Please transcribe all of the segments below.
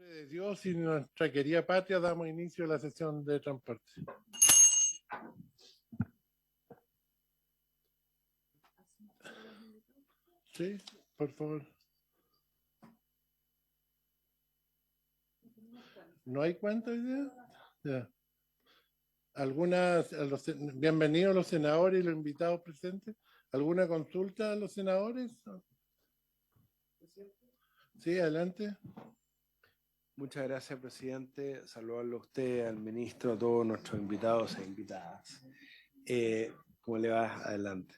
nombre de Dios y nuestra querida patria, damos inicio a la sesión de transporte. Sí, por favor. ¿No hay cuenta hoy día? Ya. Bienvenidos a los senadores y los invitados presentes. ¿Alguna consulta a los senadores? Sí, adelante. Muchas gracias, presidente. Saludarlo a usted, al ministro, a todos nuestros invitados e invitadas. ¿Cómo le va? Adelante.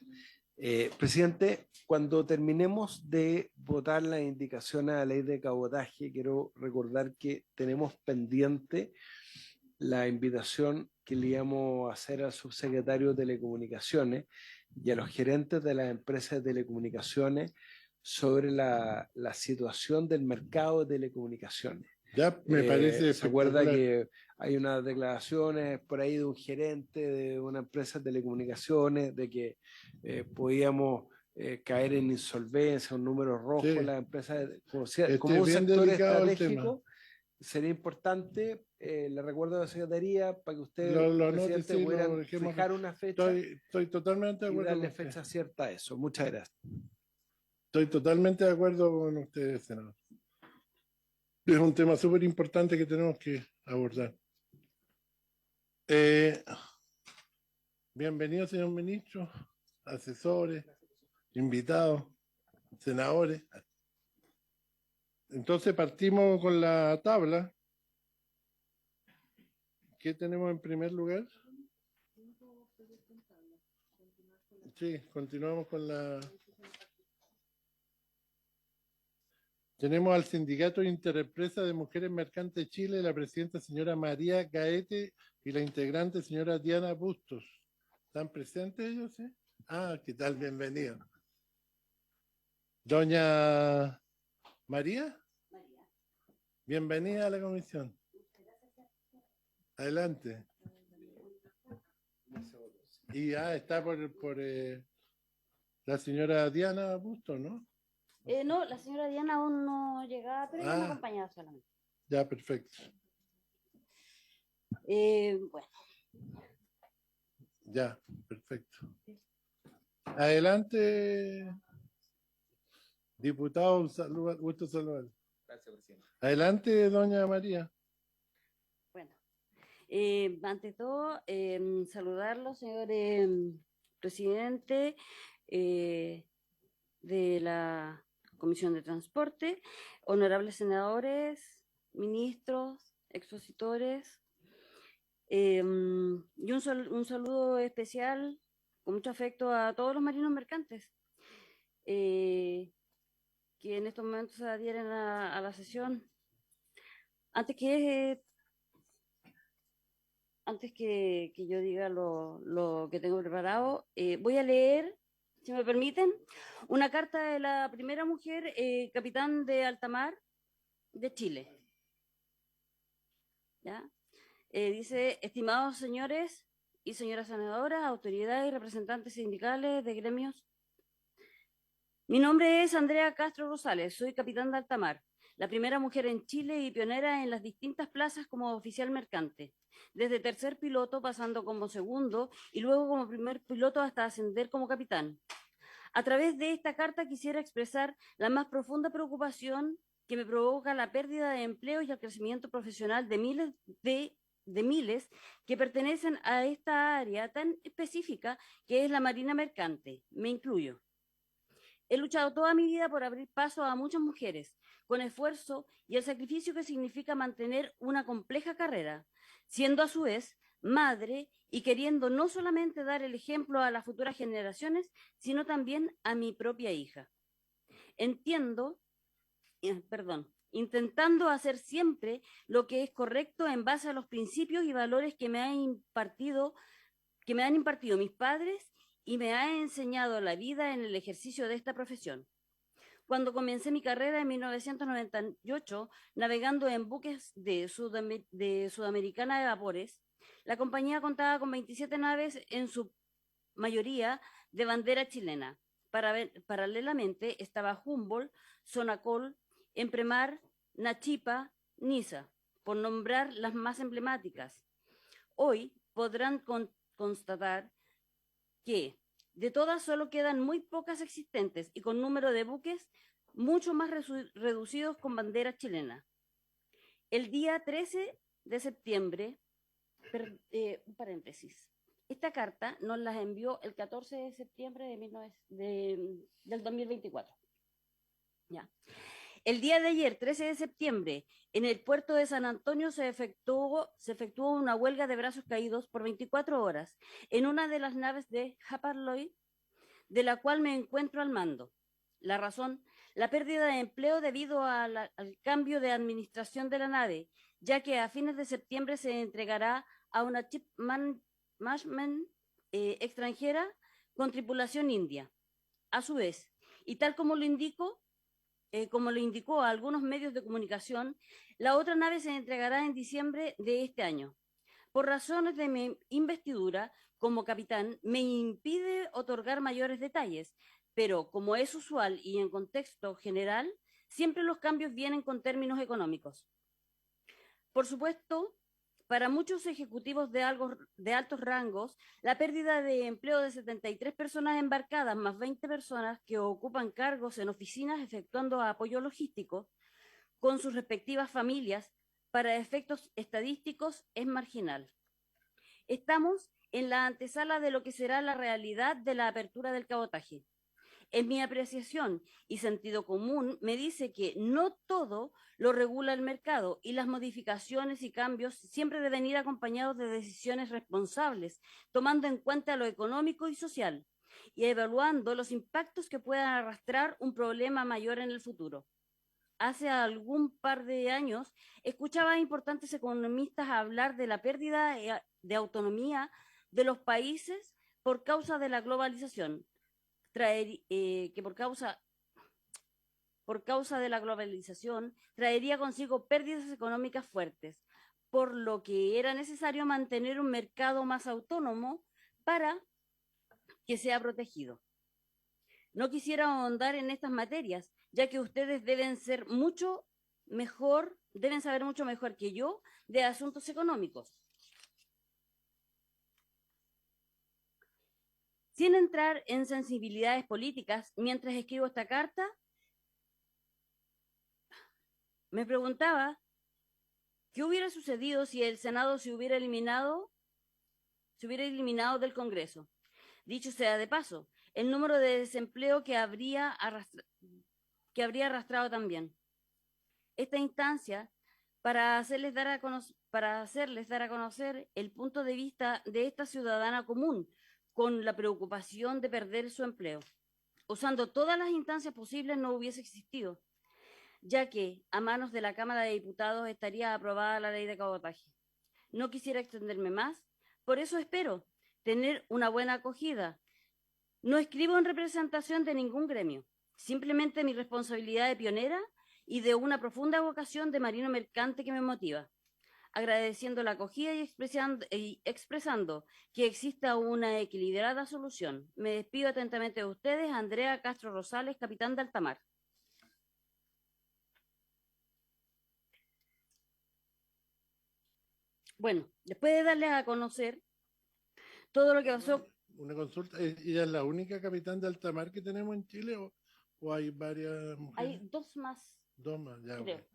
Presidente, cuando terminemos de votar las indicaciones a la ley de cabotaje, quiero recordar que tenemos pendiente la invitación que le íbamos a hacer al subsecretario de Telecomunicaciones y a los gerentes de las empresas de telecomunicaciones sobre la situación del mercado de telecomunicaciones. Ya, me parece. ¿Se acuerda que hay unas declaraciones por ahí de un gerente de una empresa de telecomunicaciones de que podíamos caer en insolvencia, un número rojo en las empresas, como un sector estratégico? Sería importante, le recuerdo a la Secretaría, para que usted, presidente, pudieran fijar una fecha. Estoy totalmente de acuerdo. Y darle fecha cierta a eso. Muchas gracias. Estoy totalmente de acuerdo con ustedes, senador. Es un tema súper importante que tenemos que abordar. Bienvenido, señor ministro, asesores, invitados, senadores. Entonces partimos con la tabla. ¿Qué tenemos en primer lugar? Sí, continuamos con la... Tenemos al Sindicato Interempresa de Mujeres Mercantes Chile, la presidenta señora María Gaete y la integrante señora Diana Bustos. ¿Están presentes ellos? ¿Sí? Ah, ¿qué tal? Bienvenido. Doña María. Bienvenida a la comisión. Adelante. Y está por la señora Diana Bustos, ¿no? No, la señora Diana aún no llegaba, pero ella me acompañaba solamente. Ya, perfecto. Bueno. Ya, perfecto. Adelante, diputado, gusto saludar. Gracias, presidente. Adelante, doña María. Bueno, ante todo, saludarlo, señor presidente de la Comisión de Transporte, honorables senadores, ministros, expositores, y un saludo especial con mucho afecto a todos los marinos mercantes que en estos momentos se adhieren a la sesión. Antes que yo diga lo que tengo preparado, voy a leer, si me permiten, una carta de la primera mujer capitán de alta mar de Chile. ¿Ya? Dice: estimados señores y señoras senadoras, autoridades y representantes sindicales de gremios, mi nombre es Andrea Castro Rosales, soy capitán de alta mar, la primera mujer en Chile y pionera en las distintas plazas como oficial mercante, desde tercer piloto pasando como segundo y luego como primer piloto hasta ascender como capitán. A través de esta carta quisiera expresar la más profunda preocupación que me provoca la pérdida de empleos y el crecimiento profesional de miles que pertenecen a esta área tan específica que es la marina mercante. Me incluyo. He luchado toda mi vida por abrir paso a muchas mujeres, con esfuerzo y el sacrificio que significa mantener una compleja carrera, siendo a su vez madre y queriendo no solamente dar el ejemplo a las futuras generaciones, sino también a mi propia hija. Intentando hacer siempre lo que es correcto en base a los principios y valores que me han impartido mis padres y me ha enseñado la vida en el ejercicio de esta profesión. Cuando comencé mi carrera en 1998, navegando en buques de Sudamericana de Vapores, la compañía contaba con 27 naves, en su mayoría de bandera chilena. Paralelamente estaba Humboldt, Sonacol, Empremar, Nachipa, NISA, por nombrar las más emblemáticas. Hoy podrán constatar que de todas solo quedan muy pocas existentes y con número de buques mucho más reducidos con bandera chilena. El día 13 de septiembre, un paréntesis, esta carta nos la envió el 14 de septiembre del 2024. Ya. El día de ayer, 13 de septiembre, en el puerto de San Antonio se efectuó una huelga de brazos caídos por 24 horas en una de las naves de Hapag-Lloyd, de la cual me encuentro al mando. La razón, la pérdida de empleo debido al cambio de administración de la nave, ya que a fines de septiembre se entregará a una ship management extranjera con tripulación india. A su vez, y tal como lo indicó a algunos medios de comunicación, la otra nave se entregará en diciembre de este año. Por razones de mi investidura como capitán, me impide otorgar mayores detalles, pero como es usual y en contexto general, siempre los cambios vienen con términos económicos. Por supuesto, para muchos ejecutivos de altos rangos, la pérdida de empleo de 73 personas embarcadas más 20 personas que ocupan cargos en oficinas efectuando apoyo logístico con sus respectivas familias para efectos estadísticos es marginal. Estamos en la antesala de lo que será la realidad de la apertura del cabotaje. En mi apreciación y sentido común me dice que no todo lo regula el mercado y las modificaciones y cambios siempre deben ir acompañados de decisiones responsables, tomando en cuenta lo económico y social y evaluando los impactos que puedan arrastrar un problema mayor en el futuro. Hace algún par de años escuchaba a importantes economistas hablar de la pérdida de autonomía de los países por causa de la globalización. Que por causa de la globalización traería consigo pérdidas económicas fuertes, por lo que era necesario mantener un mercado más autónomo para que sea protegido. No quisiera ahondar en estas materias, ya que ustedes deben saber mucho mejor que yo de asuntos económicos. Sin entrar en sensibilidades políticas, mientras escribo esta carta, me preguntaba qué hubiera sucedido si el Senado se hubiera eliminado del Congreso. Dicho sea de paso, el número de desempleo que habría arrastrado también. Esta instancia, para hacerles dar a conocer el punto de vista de esta ciudadana común, con la preocupación de perder su empleo. Usando todas las instancias posibles no hubiese existido, ya que a manos de la Cámara de Diputados estaría aprobada la ley de cabotaje. No quisiera extenderme más, por eso espero tener una buena acogida. No escribo en representación de ningún gremio, simplemente mi responsabilidad de pionera y de una profunda vocación de marino mercante que me motiva. Agradeciendo la acogida y expresando que exista una equilibrada solución. Me despido atentamente de ustedes, Andrea Castro Rosales, capitán de alta mar. Bueno, después de darles a conocer todo lo que pasó. Una consulta, ¿ella es la única capitán de alta mar que tenemos en Chile o hay varias mujeres? Hay dos más. Dos más, ya. Creo. Okay.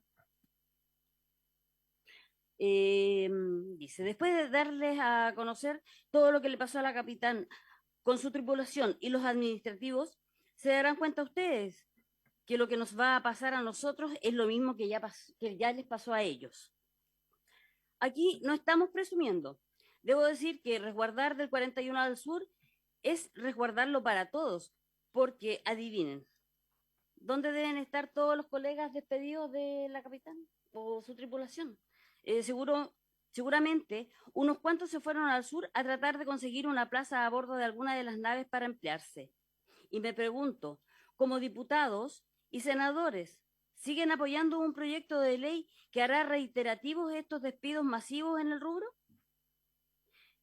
Dice, después de darles a conocer todo lo que le pasó a la capitán con su tripulación y los administrativos, se darán cuenta ustedes que lo que nos va a pasar a nosotros es lo mismo que ya les pasó a ellos. Aquí no estamos presumiendo. Debo decir que resguardar del 41 al sur es resguardarlo para todos, porque adivinen, ¿dónde deben estar todos los colegas despedidos de la capitán o su tripulación? Seguramente unos cuantos se fueron al sur a tratar de conseguir una plaza a bordo de alguna de las naves para emplearse. Y me pregunto, como diputados y senadores, ¿siguen apoyando un proyecto de ley que hará reiterativos estos despidos masivos en el rubro?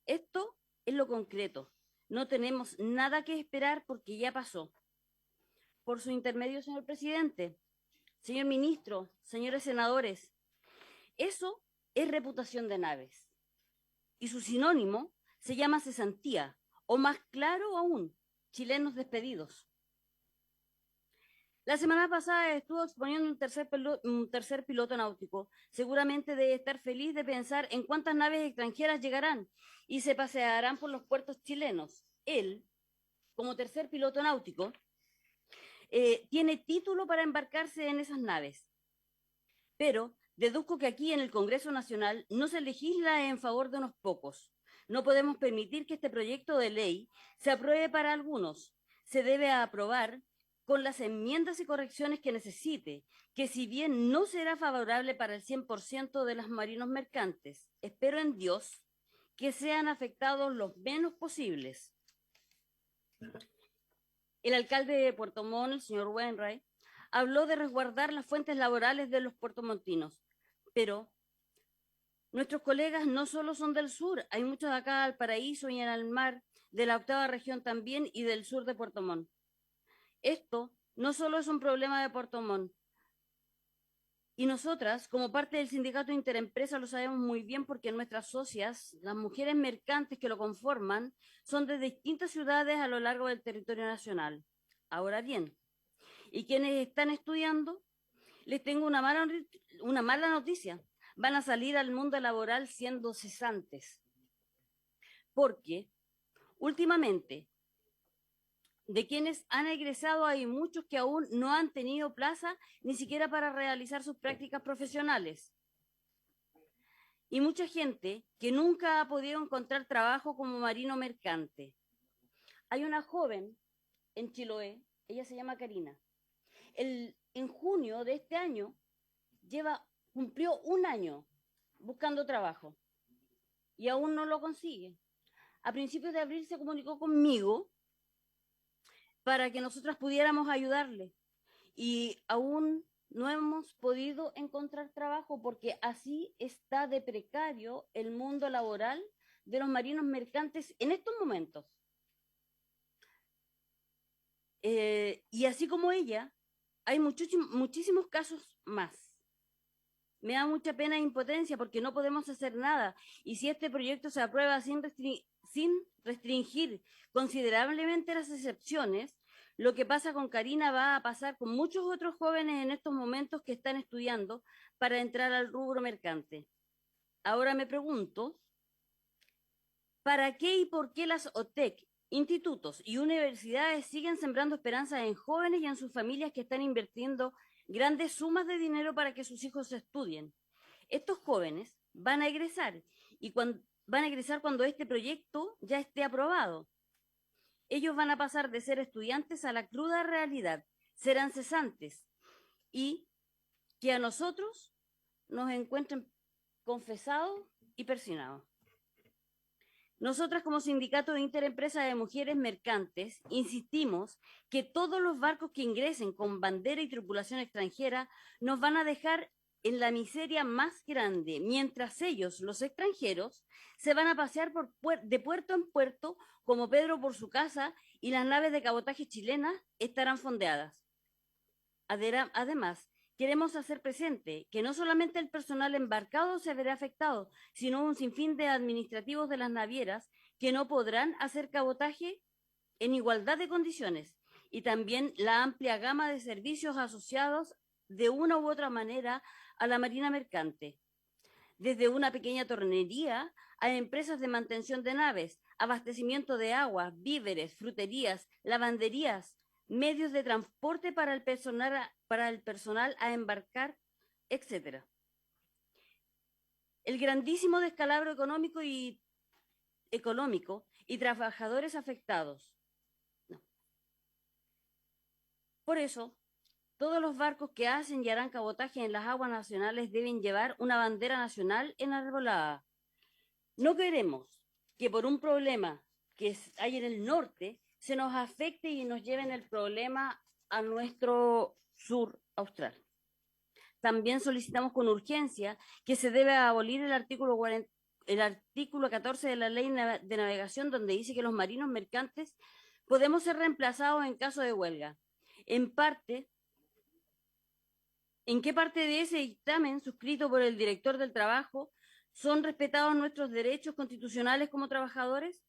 Esto es lo concreto. No tenemos nada que esperar porque ya pasó. Por su intermedio, señor presidente, señor ministro, señores senadores, Eso es reputación de naves. Y su sinónimo se llama cesantía, o más claro aún, chilenos despedidos. La semana pasada estuvo exponiendo un tercer piloto náutico. Seguramente debe estar feliz de pensar en cuántas naves extranjeras llegarán y se pasearán por los puertos chilenos. Él, como tercer piloto náutico, tiene título para embarcarse en esas naves. Pero deduzco que aquí en el Congreso Nacional no se legisla en favor de unos pocos. No podemos permitir que este proyecto de ley se apruebe para algunos. Se debe aprobar con las enmiendas y correcciones que necesite, que si bien no será favorable para el 100% de los marinos mercantes, espero en Dios que sean afectados los menos posibles. El alcalde de Puerto Montt, el señor Wainwright, habló de resguardar las fuentes laborales de los puertomontinos, pero nuestros colegas no solo son del sur, hay muchos de acá al Paraíso y en el mar, de la 8ª región también y del sur de Puerto Montt. Esto no solo es un problema de Puerto Montt, y nosotras, como parte del sindicato Interempresa, lo sabemos muy bien porque nuestras socias, las mujeres mercantes que lo conforman, son de distintas ciudades a lo largo del territorio nacional. Ahora bien, y quienes están estudiando, les tengo una mala noticia. Van a salir al mundo laboral siendo cesantes. Porque últimamente, de quienes han egresado hay muchos que aún no han tenido plaza ni siquiera para realizar sus prácticas profesionales. Y mucha gente que nunca ha podido encontrar trabajo como marino mercante. Hay una joven en Chiloé, ella se llama Karina. En junio de este año cumplió un año buscando trabajo y aún no lo consigue. A principios de abril se comunicó conmigo para que nosotras pudiéramos ayudarle y aún no hemos podido encontrar trabajo porque así está de precario el mundo laboral de los marinos mercantes en estos momentos. Y así como ella, hay muchísimos casos más. Me da mucha pena e impotencia porque no podemos hacer nada. Y si este proyecto se aprueba sin restringir considerablemente las excepciones, lo que pasa con Karina va a pasar con muchos otros jóvenes en estos momentos que están estudiando para entrar al rubro mercante. Ahora me pregunto, ¿para qué y por qué las OTEC, institutos y universidades siguen sembrando esperanzas en jóvenes y en sus familias que están invirtiendo grandes sumas de dinero para que sus hijos estudien? Estos jóvenes van a egresar van a egresar cuando este proyecto ya esté aprobado. Ellos van a pasar de ser estudiantes a la cruda realidad, serán cesantes y que a nosotros nos encuentren confesados y persinados. Nosotras como Sindicato de Interempresa de Mujeres Mercantes insistimos que todos los barcos que ingresen con bandera y tripulación extranjera nos van a dejar en la miseria más grande, mientras ellos, los extranjeros, se van a pasear de puerto en puerto como Pedro por su casa y las naves de cabotaje chilenas estarán fondeadas. Además, queremos hacer presente que no solamente el personal embarcado se verá afectado, sino un sinfín de administrativos de las navieras que no podrán hacer cabotaje en igualdad de condiciones y también la amplia gama de servicios asociados de una u otra manera a la marina mercante. Desde una pequeña tornería a empresas de mantención de naves, abastecimiento de agua, víveres, fruterías, lavanderías, medios de transporte para el personal a embarcar, etc. El grandísimo descalabro económico y trabajadores afectados. No. Por eso, todos los barcos que hacen y harán cabotaje en las aguas nacionales deben llevar una bandera nacional enarbolada. No queremos que por un problema que hay en el norte se nos afecte y nos lleven el problema a nuestro sur austral. También solicitamos con urgencia que se debe abolir el artículo 14 de la Ley de Navegación, donde dice que los marinos mercantes podemos ser reemplazados en caso de huelga. En parte, ¿En qué parte de ese dictamen suscrito por el director del trabajo son respetados nuestros derechos constitucionales como trabajadores?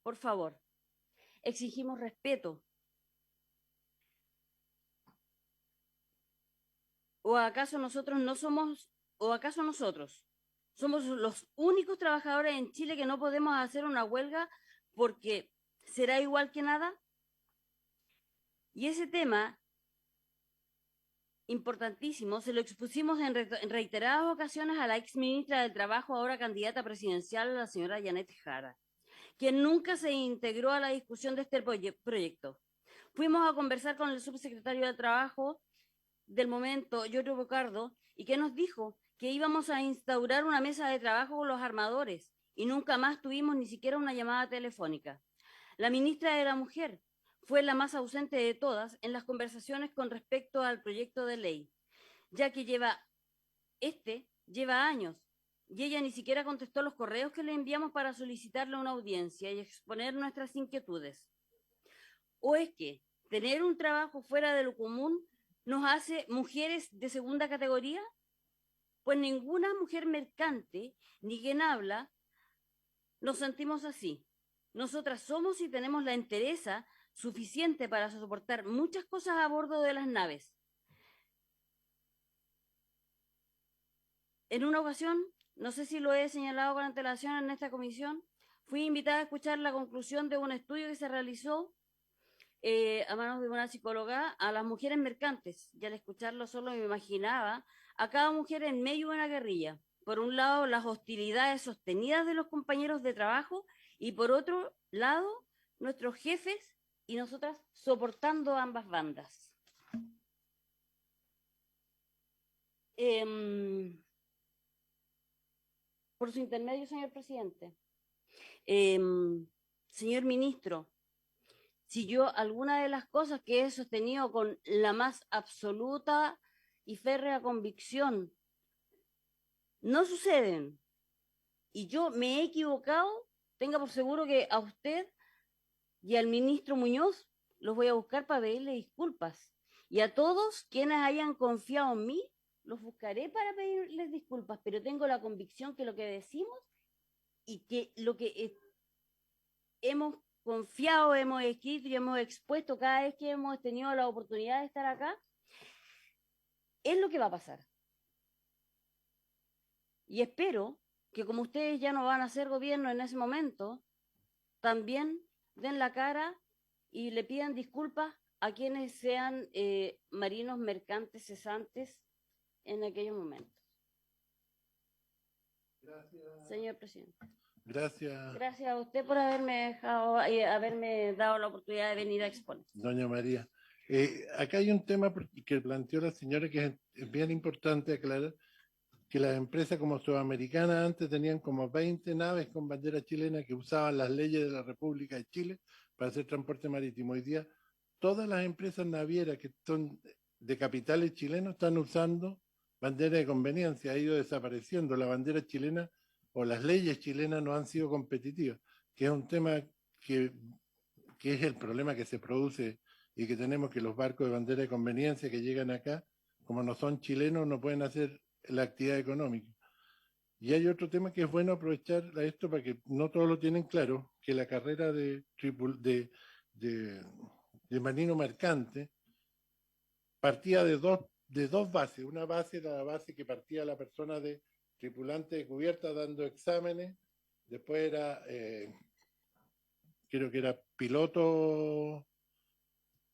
Por favor, exigimos respeto. ¿O acaso nosotros somos los únicos trabajadores en Chile que no podemos hacer una huelga porque será igual que nada? Y ese tema importantísimo se lo expusimos en reiteradas ocasiones a la ex ministra del Trabajo, ahora candidata presidencial, la señora Janet Jara, quien nunca se integró a la discusión de este proyecto. Fuimos a conversar con el subsecretario del Trabajo del momento, Giorgio Bocardo, y que nos dijo que íbamos a instaurar una mesa de trabajo con los armadores, y nunca más tuvimos ni siquiera una llamada telefónica. La ministra de la Mujer fue la más ausente de todas en las conversaciones con respecto al proyecto de ley, ya que lleva años, y ella ni siquiera contestó los correos que le enviamos para solicitarle una audiencia y exponer nuestras inquietudes. ¿O es que tener un trabajo fuera de lo común nos hace mujeres de segunda categoría? Pues ninguna mujer mercante, ni quien habla, nos sentimos así. Nosotras somos y tenemos la entereza suficiente para soportar muchas cosas a bordo de las naves. En una ocasión, no sé si lo he señalado con antelación en esta comisión, fui invitada a escuchar la conclusión de un estudio que se realizó a manos de una psicóloga a las mujeres mercantes. Y al escucharlo solo me imaginaba a cada mujer en medio de una guerrilla. Por un lado, las hostilidades sostenidas de los compañeros de trabajo y por otro lado, nuestros jefes y nosotras soportando ambas bandas. Por su intermedio, señor presidente. Señor ministro, si yo alguna de las cosas que he sostenido con la más absoluta y férrea convicción no suceden y yo me he equivocado, tenga por seguro que a usted y al ministro Muñoz los voy a buscar para pedirle disculpas. Y a todos quienes hayan confiado en mí, los buscaré para pedirles disculpas, pero tengo la convicción que lo que decimos y que lo que hemos confiado, hemos escrito y hemos expuesto cada vez que hemos tenido la oportunidad de estar acá, es lo que va a pasar. Y espero que como ustedes ya no van a ser gobierno en ese momento, también den la cara y le pidan disculpas a quienes sean marinos mercantes cesantes en aquellos momentos. Gracias. Señor presidente. Gracias, Gracias a usted por haberme dado la oportunidad de venir a exponer. doña María. Acá hay un tema que planteó la señora que es bien importante aclarar, que las empresas como Sudamericana antes tenían como 20 naves con bandera chilena que usaban las leyes de la República de Chile para hacer transporte marítimo. Hoy día todas las empresas navieras que son de capitales chilenos están usando bandera de conveniencia, ha ido desapareciendo. La bandera chilena o las leyes chilenas no han sido competitivas, que es un tema que es el problema que se produce y que tenemos, que los barcos de bandera de conveniencia que llegan acá, como no son chilenos, no pueden hacer la actividad económica. Y hay otro tema que es bueno aprovechar esto para que no todos lo tienen claro, que la carrera de marino mercante partía de dos bases. Una base era la base que partía la persona de tripulante de cubierta dando exámenes, después era, creo que era piloto,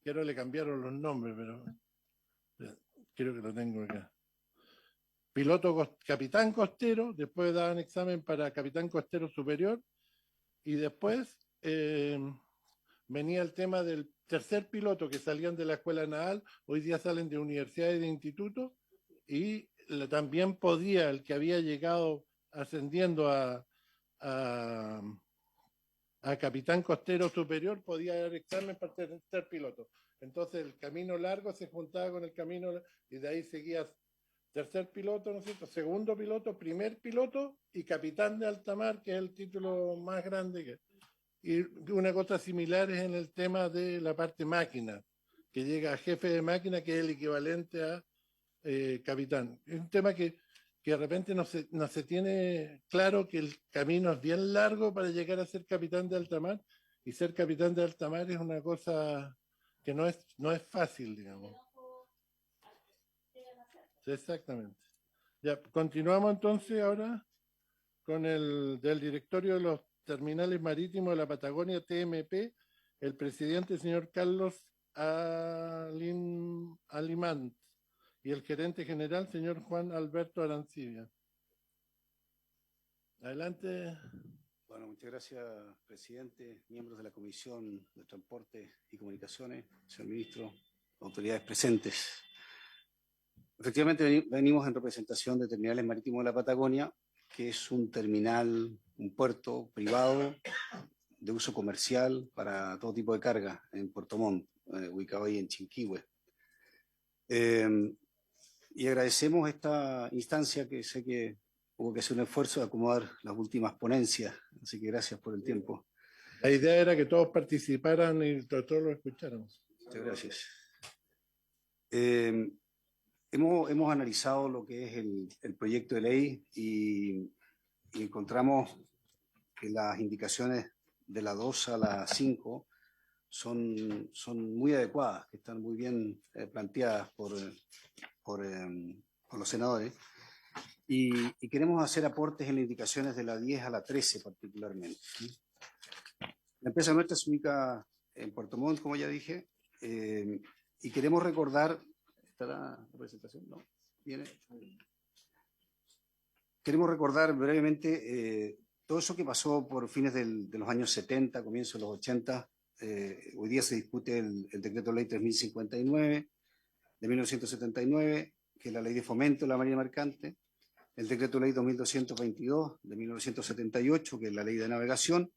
que ahora le cambiaron los nombres, pero creo que lo tengo acá. Capitán costero, después daban examen para capitán costero superior, y después venía el tema del tercer piloto, que salían de la escuela naval, hoy día salen de universidades y de institutos, y también podía, el que había llegado ascendiendo a capitán costero superior, podía dar examen para ser piloto. Entonces el camino largo se juntaba con el camino, y de ahí seguías tercer piloto, ¿no es cierto? Segundo piloto, primer piloto y capitán de alta mar, que es el título más grande. Y una cosa similar es en el tema de la parte máquina, que llega a jefe de máquina, que es el equivalente a capitán. Es un tema que de repente no se tiene claro que el camino es bien largo para llegar a ser capitán de alta mar, y ser capitán de alta mar es una cosa que no es fácil, digamos. Sí, exactamente. Ya, continuamos entonces ahora con el del directorio de los terminales marítimos de la Patagonia, TMP, el presidente, señor Carlos Alimant, y el gerente general, señor Juan Alberto Arancibia. Adelante. Bueno, muchas gracias, presidente, miembros de la Comisión de Transporte y Comunicaciones, señor ministro, autoridades presentes. Efectivamente, venimos en representación de Terminales Marítimos de la Patagonia, que es un terminal, un puerto privado de uso comercial para todo tipo de carga en Puerto Montt, ubicado ahí en Chinquihue. Y agradecemos esta instancia, que sé que hubo que hacer un esfuerzo de acomodar las últimas ponencias, así que gracias por el tiempo. La idea era que todos participaran y todos lo escucharan. Muchas gracias. Hemos analizado lo que es el proyecto de ley y encontramos que las indicaciones de la 2 a la 5 son muy adecuadas, que están muy bien planteadas por los senadores. Y queremos hacer aportes en las indicaciones de la 10 a la 13 particularmente. La empresa nuestra se ubica en Puerto Montt, como ya dije, y queremos recordar, ¿está la presentación? ¿No? ¿Viene? Queremos recordar brevemente todo eso que pasó por fines de los años 70, comienzos de los 80. Hoy día se discute el decreto ley 3059 de 1979, que es la ley de fomento de la marina mercante, el decreto ley 2222 de 1978, que es la ley de navegación,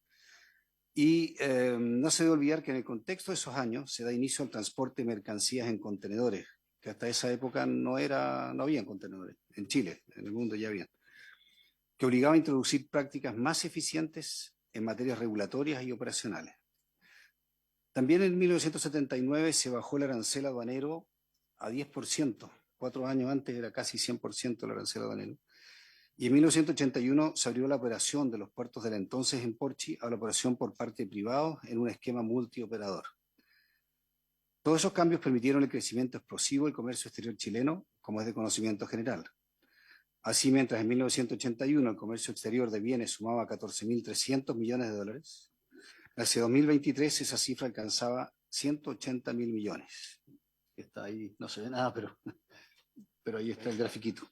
y no se debe olvidar que en el contexto de esos años se da inicio al transporte de mercancías en contenedores, que hasta esa época no habían contenedores, en Chile, en el mundo ya habían, que obligaba a introducir prácticas más eficientes en materias regulatorias y operacionales. También en 1979 se bajó el arancel aduanero a 10%, 4 años antes era casi 100% el arancel aduanero. Y en 1981 se abrió la operación de los puertos del entonces Emporchi a la operación por parte de privados en un esquema multioperador. Todos esos cambios permitieron el crecimiento explosivo del comercio exterior chileno, como es de conocimiento general. Así, mientras en 1981 el comercio exterior de bienes sumaba 14.300 millones de dólares, hacia 2023 esa cifra alcanzaba 180.000 millones. Está ahí, no se ve nada, pero ahí está el grafiquito.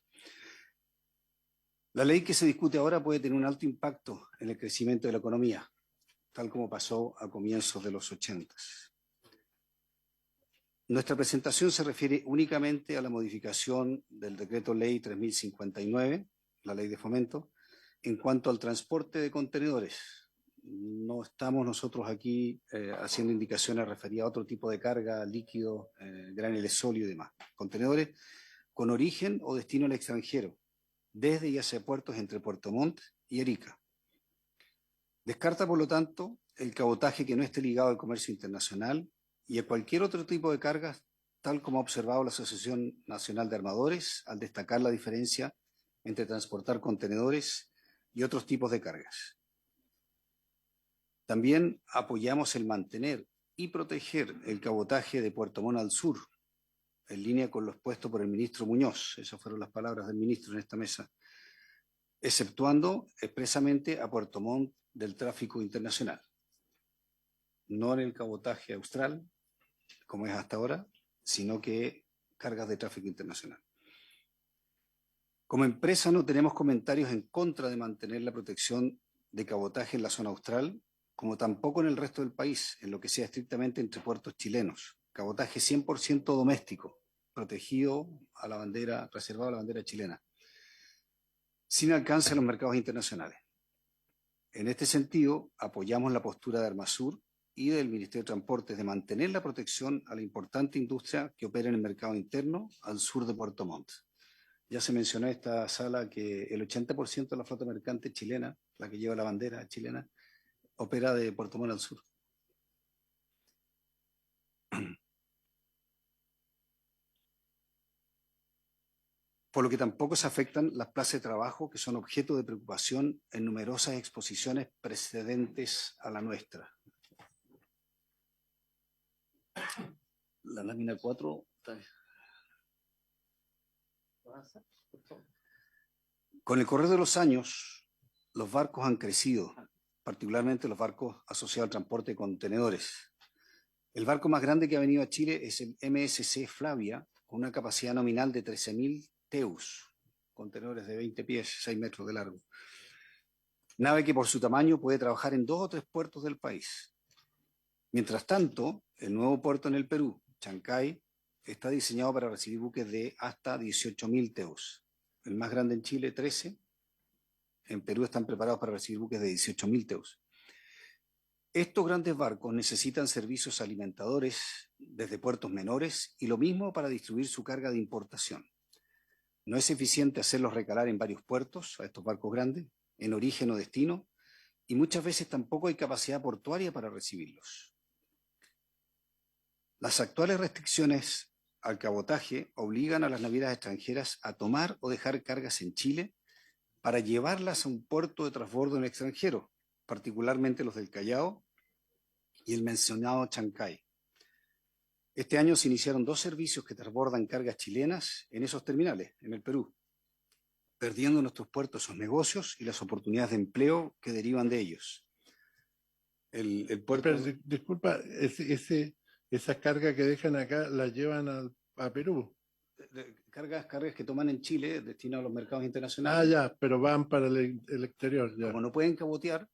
La ley que se discute ahora puede tener un alto impacto en el crecimiento de la economía, tal como pasó a comienzos de los 80. Nuestra presentación se refiere únicamente a la modificación del decreto ley 3059, la ley de fomento, en cuanto al transporte de contenedores. No estamos nosotros aquí haciendo indicaciones referidas a otro tipo de carga, líquido, graneles sólidos y demás. Contenedores con origen o destino al extranjero, desde y hacia puertos entre Puerto Montt y Arica. Descarta, por lo tanto, el cabotaje que no esté ligado al comercio internacional y a cualquier otro tipo de cargas, tal como ha observado la Asociación Nacional de Armadores, al destacar la diferencia entre transportar contenedores y otros tipos de cargas. También apoyamos el mantener y proteger el cabotaje de Puerto Montt al sur, en línea con lo expuesto por el ministro Muñoz. Esas fueron las palabras del ministro en esta mesa, exceptuando expresamente a Puerto Montt del tráfico internacional. No en el cabotaje austral, como es hasta ahora, sino que cargas de tráfico internacional. Como empresa no tenemos comentarios en contra de mantener la protección de cabotaje en la zona austral, como tampoco en el resto del país, en lo que sea estrictamente entre puertos chilenos. Cabotaje 100% doméstico, protegido a la bandera, reservado a la bandera chilena, sin alcance a los mercados internacionales. En este sentido, apoyamos la postura de Armasur y del Ministerio de Transportes de mantener la protección a la importante industria que opera en el mercado interno al sur de Puerto Montt. Ya se mencionó en esta sala que el 80% de la flota mercante chilena, la que lleva la bandera chilena, opera de Puerto Montt al sur. por lo que tampoco se afectan las plazas de trabajo que son objeto de preocupación en numerosas exposiciones precedentes a la nuestra. La lámina 4. Con el correr de los años, los barcos han crecido, particularmente los barcos asociados al transporte de contenedores. El barco más grande que ha venido a Chile es el MSC Flavia, con una capacidad nominal de 13.000 teus, contenedores de 20 pies, 6 metros de largo. Nave que por su tamaño puede trabajar en 2 o 3 puertos del país. Mientras tanto, el nuevo puerto en el Perú, Chancay, está diseñado para recibir buques de hasta 18.000 teus. El más grande en Chile, 13. En Perú están preparados para recibir buques de 18.000 teus. Estos grandes barcos necesitan servicios alimentadores desde puertos menores y lo mismo para distribuir su carga de importación. No es eficiente hacerlos recalar en varios puertos, a estos barcos grandes, en origen o destino, y muchas veces tampoco hay capacidad portuaria para recibirlos. Las actuales restricciones al cabotaje obligan a las navieras extranjeras a tomar o dejar cargas en Chile para llevarlas a un puerto de transbordo en el extranjero, particularmente los del Callao y el mencionado Chancay. Este año se iniciaron 2 servicios que transbordan cargas chilenas en esos terminales, en el Perú, perdiendo en nuestros puertos sus negocios y las oportunidades de empleo que derivan de ellos. El puerto... Pero, disculpa, esa carga que dejan acá la llevan a Perú. Cargas que toman en Chile destinadas a los mercados Ah, internacionales. ya, pero van para el exterior. Ya. Como no pueden cabotear,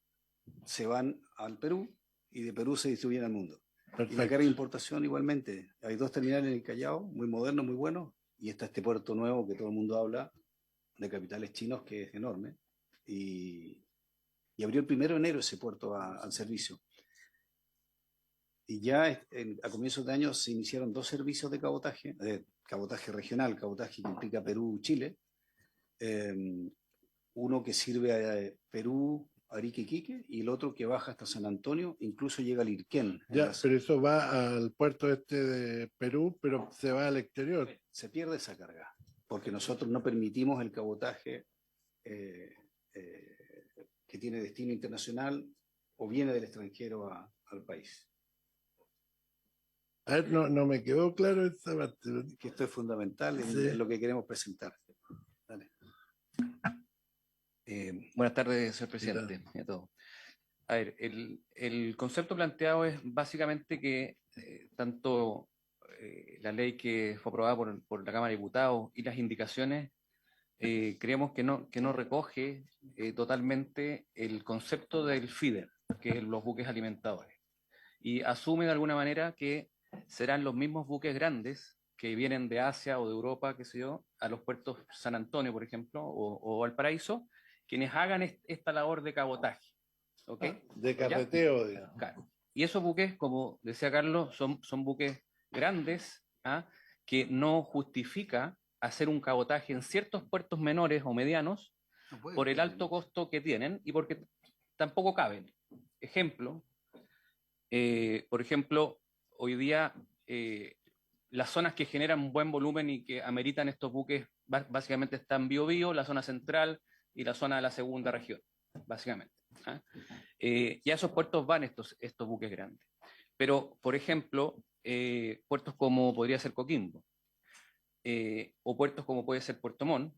se van al Perú y de Perú se distribuyen al mundo. Y la Perfecto. carga de importación igualmente. Hay 2 terminales en el Callao, muy modernos, muy buenos, y está este puerto nuevo que todo el mundo habla, de capitales chinos, que es enorme. Y abrió el 1 de enero ese puerto al servicio. Y ya a comienzos de año se iniciaron 2 servicios de cabotaje regional, cabotaje que implica Perú-Chile. Uno que sirve a Perú, Arica, Iquique, y el otro que baja hasta San Antonio, incluso llega al Irquén. Ya, pero eso va al puerto este de Perú, pero se va al exterior. Se pierde esa carga, porque nosotros no permitimos el cabotaje que tiene destino internacional o viene del extranjero al país. A ver, no me quedó claro esa parte. Que esto es fundamental Sí. en lo que queremos presentar. Dale. Buenas tardes, señor presidente, y a todos. A ver, el concepto planteado es básicamente que tanto la ley que fue aprobada por la Cámara de Diputados y las indicaciones, creemos que no recoge totalmente el concepto del feeder, que es los buques alimentadores, y asume de alguna manera que serán los mismos buques grandes que vienen de Asia o de Europa, qué sé yo, a los puertos San Antonio, por ejemplo, o Valparaíso, quienes hagan esta labor de cabotaje. ¿Ok? De carreteo. Digamos. Claro. Y esos buques, como decía Carlos, son buques grandes, ¿ah? Que no justifica hacer un cabotaje en ciertos puertos menores o medianos por el alto costo que tienen y porque tampoco caben. Ejemplo, por ejemplo, hoy día las zonas que generan un buen volumen y que ameritan estos buques básicamente están Biobío, la zona central y la zona de la segunda región, básicamente. ¿Ah? Y a esos puertos van estos buques grandes. Pero, por ejemplo, puertos como podría ser Coquimbo, o puertos como puede ser Puerto Montt,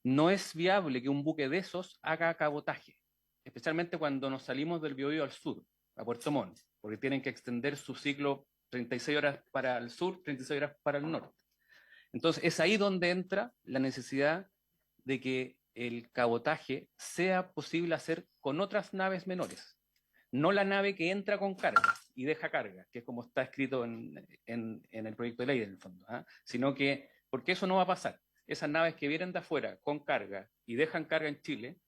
no es viable que un buque de esos haga cabotaje, especialmente cuando nos salimos del Biobío al sur, a Puerto Montt, porque tienen que extender su ciclo 36 horas para el sur, 36 horas para el norte. Entonces, es ahí donde entra la necesidad de que el cabotaje sea posible hacer con otras naves menores, no la nave que entra con carga y deja carga, que es como está escrito en el proyecto de ley en el fondo, ¿eh? Sino que, porque eso no va a pasar, esas naves que vienen de afuera con carga y dejan carga en Chile,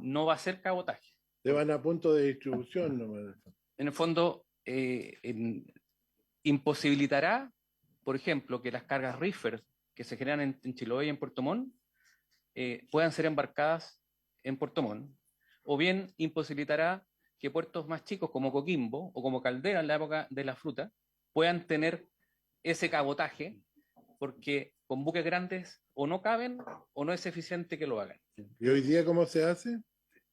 no va a ser cabotaje. Se van a punto de distribución nomás. En el fondo, imposibilitará, por ejemplo, que las cargas reefer que se generan en Chiloé y en Puerto Montt puedan ser embarcadas en Puerto Montt, o bien imposibilitará que puertos más chicos como Coquimbo o como Caldera en la época de la fruta puedan tener ese cabotaje, porque con buques grandes o no caben o no es eficiente que lo hagan. ¿Y hoy día cómo se hace?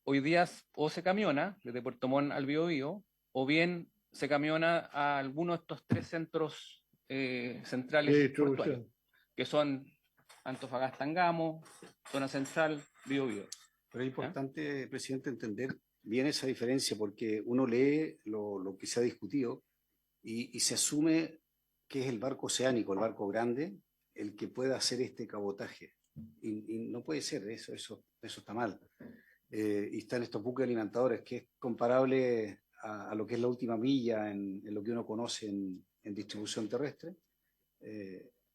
Hoy día o se camiona desde Puerto Montt al Biobío, o bien se camiona a alguno de estos 3 centros ¿Qué centrales portuarios, distribución? que son Antofagasta, Angamo, Zona Central, Biobío. Pero es importante, presidente, entender bien esa diferencia, porque uno lee lo que se ha discutido y se asume que es el barco oceánico, el barco grande, el que pueda hacer este cabotaje. Y no puede ser, eso está mal. Y están estos buques alimentadores, que es comparable a lo que es la última milla en lo que uno conoce en distribución terrestre.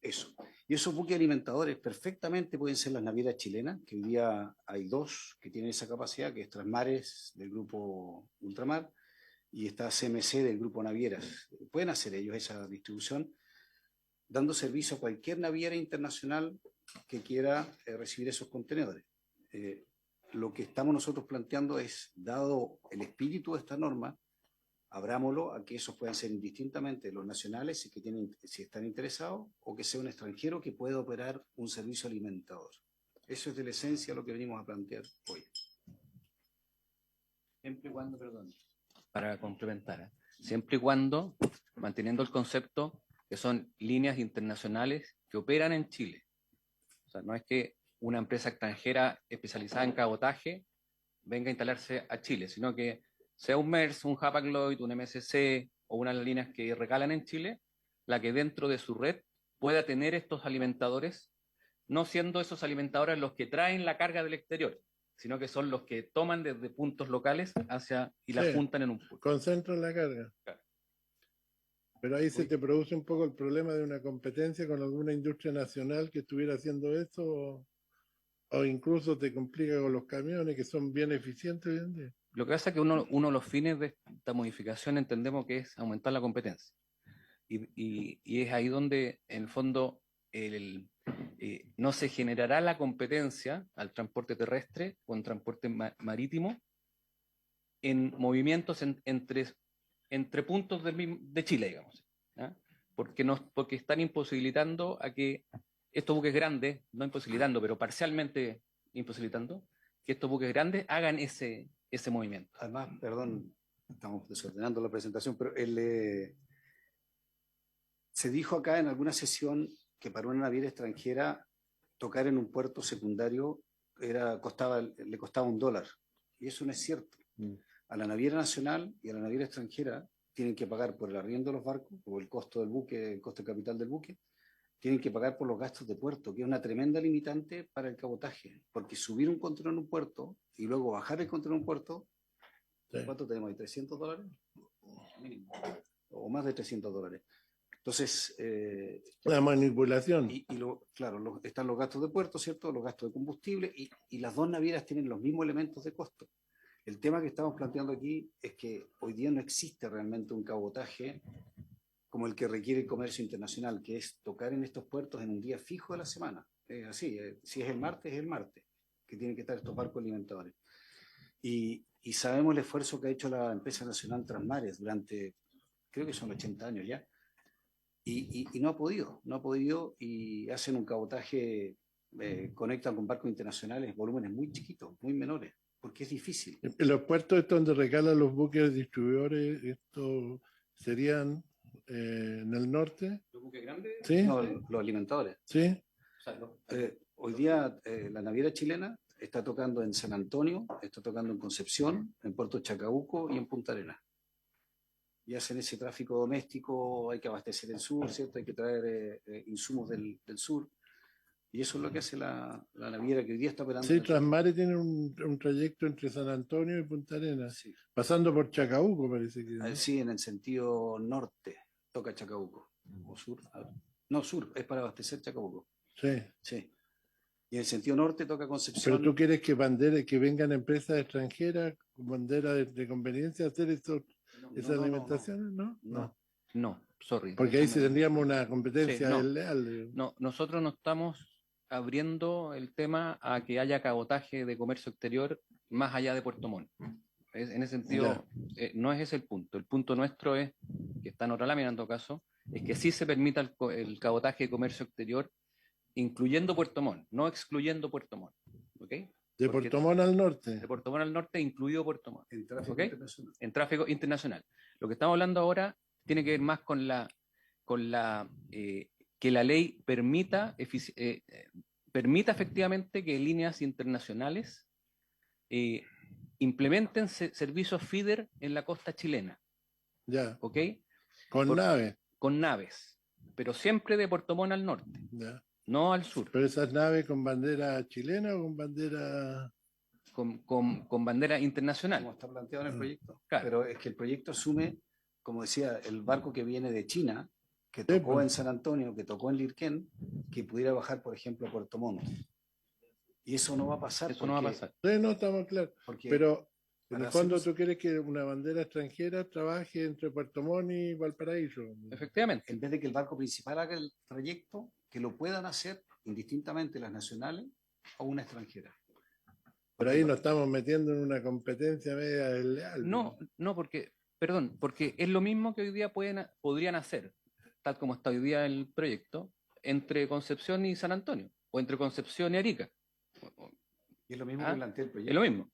Eso. Y esos buques alimentadores perfectamente pueden ser las navieras chilenas, que hoy día hay 2 que tienen esa capacidad, que es Transmares del grupo Ultramar y está CMC del grupo Navieras. Pueden hacer ellos esa distribución, dando servicio a cualquier naviera internacional que quiera recibir esos contenedores. Lo que estamos nosotros planteando es, dado el espíritu de esta norma, abrámoslo a que esos puedan ser indistintamente los nacionales si están interesados, o que sea un extranjero que pueda operar un servicio alimentador. Eso es de la esencia lo que venimos a plantear hoy. Siempre y cuando, perdón, para complementar, siempre y cuando manteniendo el concepto que son líneas internacionales que operan en Chile. O sea, no es que una empresa extranjera especializada en cabotaje venga a instalarse a Chile, sino que sea un Maersk, un Hapag-Lloyd, un MSC o unas líneas que regalan en Chile, la que dentro de su red pueda tener estos alimentadores, no siendo esos alimentadores los que traen la carga del exterior, sino que son los que toman desde puntos locales y la Sí. juntan en un punto. Concentran la carga. Claro. Pero ahí se te produce un poco el problema de una competencia con alguna industria nacional que estuviera haciendo eso, o incluso te complica con los camiones que son bien eficientes hoy en día. Lo que pasa es que uno de los fines de esta modificación entendemos que es aumentar la competencia. Y es ahí donde, en el fondo, no se generará la competencia al transporte terrestre o en transporte marítimo en movimientos entre puntos de Chile, digamos. ¿Ya? Porque están imposibilitando a que estos buques grandes, no imposibilitando, pero parcialmente imposibilitando, que estos buques grandes hagan ese movimiento. Además, perdón, estamos desordenando la presentación, pero se dijo acá en alguna sesión que para una naviera extranjera tocar en un puerto secundario le costaba $1. Y eso no es cierto. A la naviera nacional y a la naviera extranjera tienen que pagar por el arriendo de los barcos, o el costo del buque, el costo de capital del buque, tienen que pagar por los gastos de puerto, que es una tremenda limitante para el cabotaje, porque subir un contenedor en un puerto y luego bajar el contenedor en un puerto, Sí. ¿cuánto tenemos ahí? ¿$300? O más de $300. Entonces, La manipulación. claro, están los gastos de puerto, ¿cierto? Los gastos de combustible, y las 2 navieras tienen los mismos elementos de costo. El tema que estamos planteando aquí es que hoy día no existe realmente un cabotaje como el que requiere el comercio internacional, que es tocar en estos puertos en un día fijo de la semana. Es así, si es el martes, que tienen que estar estos barcos alimentadores. Y sabemos el esfuerzo que ha hecho la empresa nacional Transmares durante, creo que son 80 años ya, y no ha podido, y hacen un cabotaje, conectan con barcos internacionales, volúmenes muy chiquitos, muy menores, porque es difícil. En los puertos estos donde recalan los buques distribuidores, estos serían en el norte. ¿Los buques grandes? ¿Sí? No, los alimentadores. ¿Sí? Hoy día la naviera chilena está tocando en San Antonio, está tocando en Concepción, en Puerto Chacabuco y en Punta Arenas. Y hacen ese tráfico doméstico, hay que abastecer el sur, ¿cierto? Hay que traer insumos del sur. Y eso es lo que hace la naviera que hoy día está operando. Sí, Transmares tiene un trayecto entre San Antonio y Punta Arenas, Sí. pasando por Chacabuco, parece que. ¿No? Sí, en el sentido norte toca Chacabuco. ¿O sur? No, sur, es para abastecer Chacabuco. Sí. Sí. Y en el sentido norte toca Concepción. Pero tú quieres que vengan empresas extranjeras con bandera de conveniencia a hacer esas alimentaciones, ¿no? No, sorry. Porque ahí sí tendríamos una competencia Sí, no. desleal. No, nosotros no estamos abriendo el tema a que haya cabotaje de comercio exterior más allá de Puerto Montt. En ese sentido, no es ese el punto. El punto nuestro es, que está en otra lámina en todo caso, es que sí se permita el cabotaje de comercio exterior incluyendo Puerto Montt, no excluyendo Puerto Montt. ¿Ok? De Porque- Puerto Montt al norte. De Puerto Montt al norte, incluido Puerto Montt. En tráfico ¿Ok? internacional. En tráfico internacional. Lo que estamos hablando ahora tiene que ver más con que la ley permita efectivamente que líneas internacionales implementen servicios feeder en la costa chilena, Ya, ¿ok? con Por- naves. Con naves, pero siempre de Puerto Montt al norte, Ya. no al sur, Pero esas naves con bandera chilena o con bandera. con bandera internacional. Como está planteado en el proyecto. Claro. Pero es que el proyecto asume, como decía, el barco que viene de China, que Sí, tocó pues. en San Antonio, que tocó en Lirquén, que pudiera bajar, por ejemplo, a Puerto Montt. Y eso no va a pasar. Eso no va a pasar. Sí, no estamos claros. Porque Pero en para el fondo hacer- tú quieres que una bandera extranjera trabaje entre Puerto Montt y Valparaíso. Efectivamente. en vez de que el barco principal haga el trayecto, que lo puedan hacer indistintamente las nacionales o una extranjera. Pero ahí nos estamos metiendo en una competencia media desleal. No, porque es lo mismo que hoy día podrían hacer, tal como está hoy día el proyecto, entre Concepción y San Antonio, o entre Concepción y Arica. Y es lo mismo Ah, que plantea el proyecto. Es lo mismo.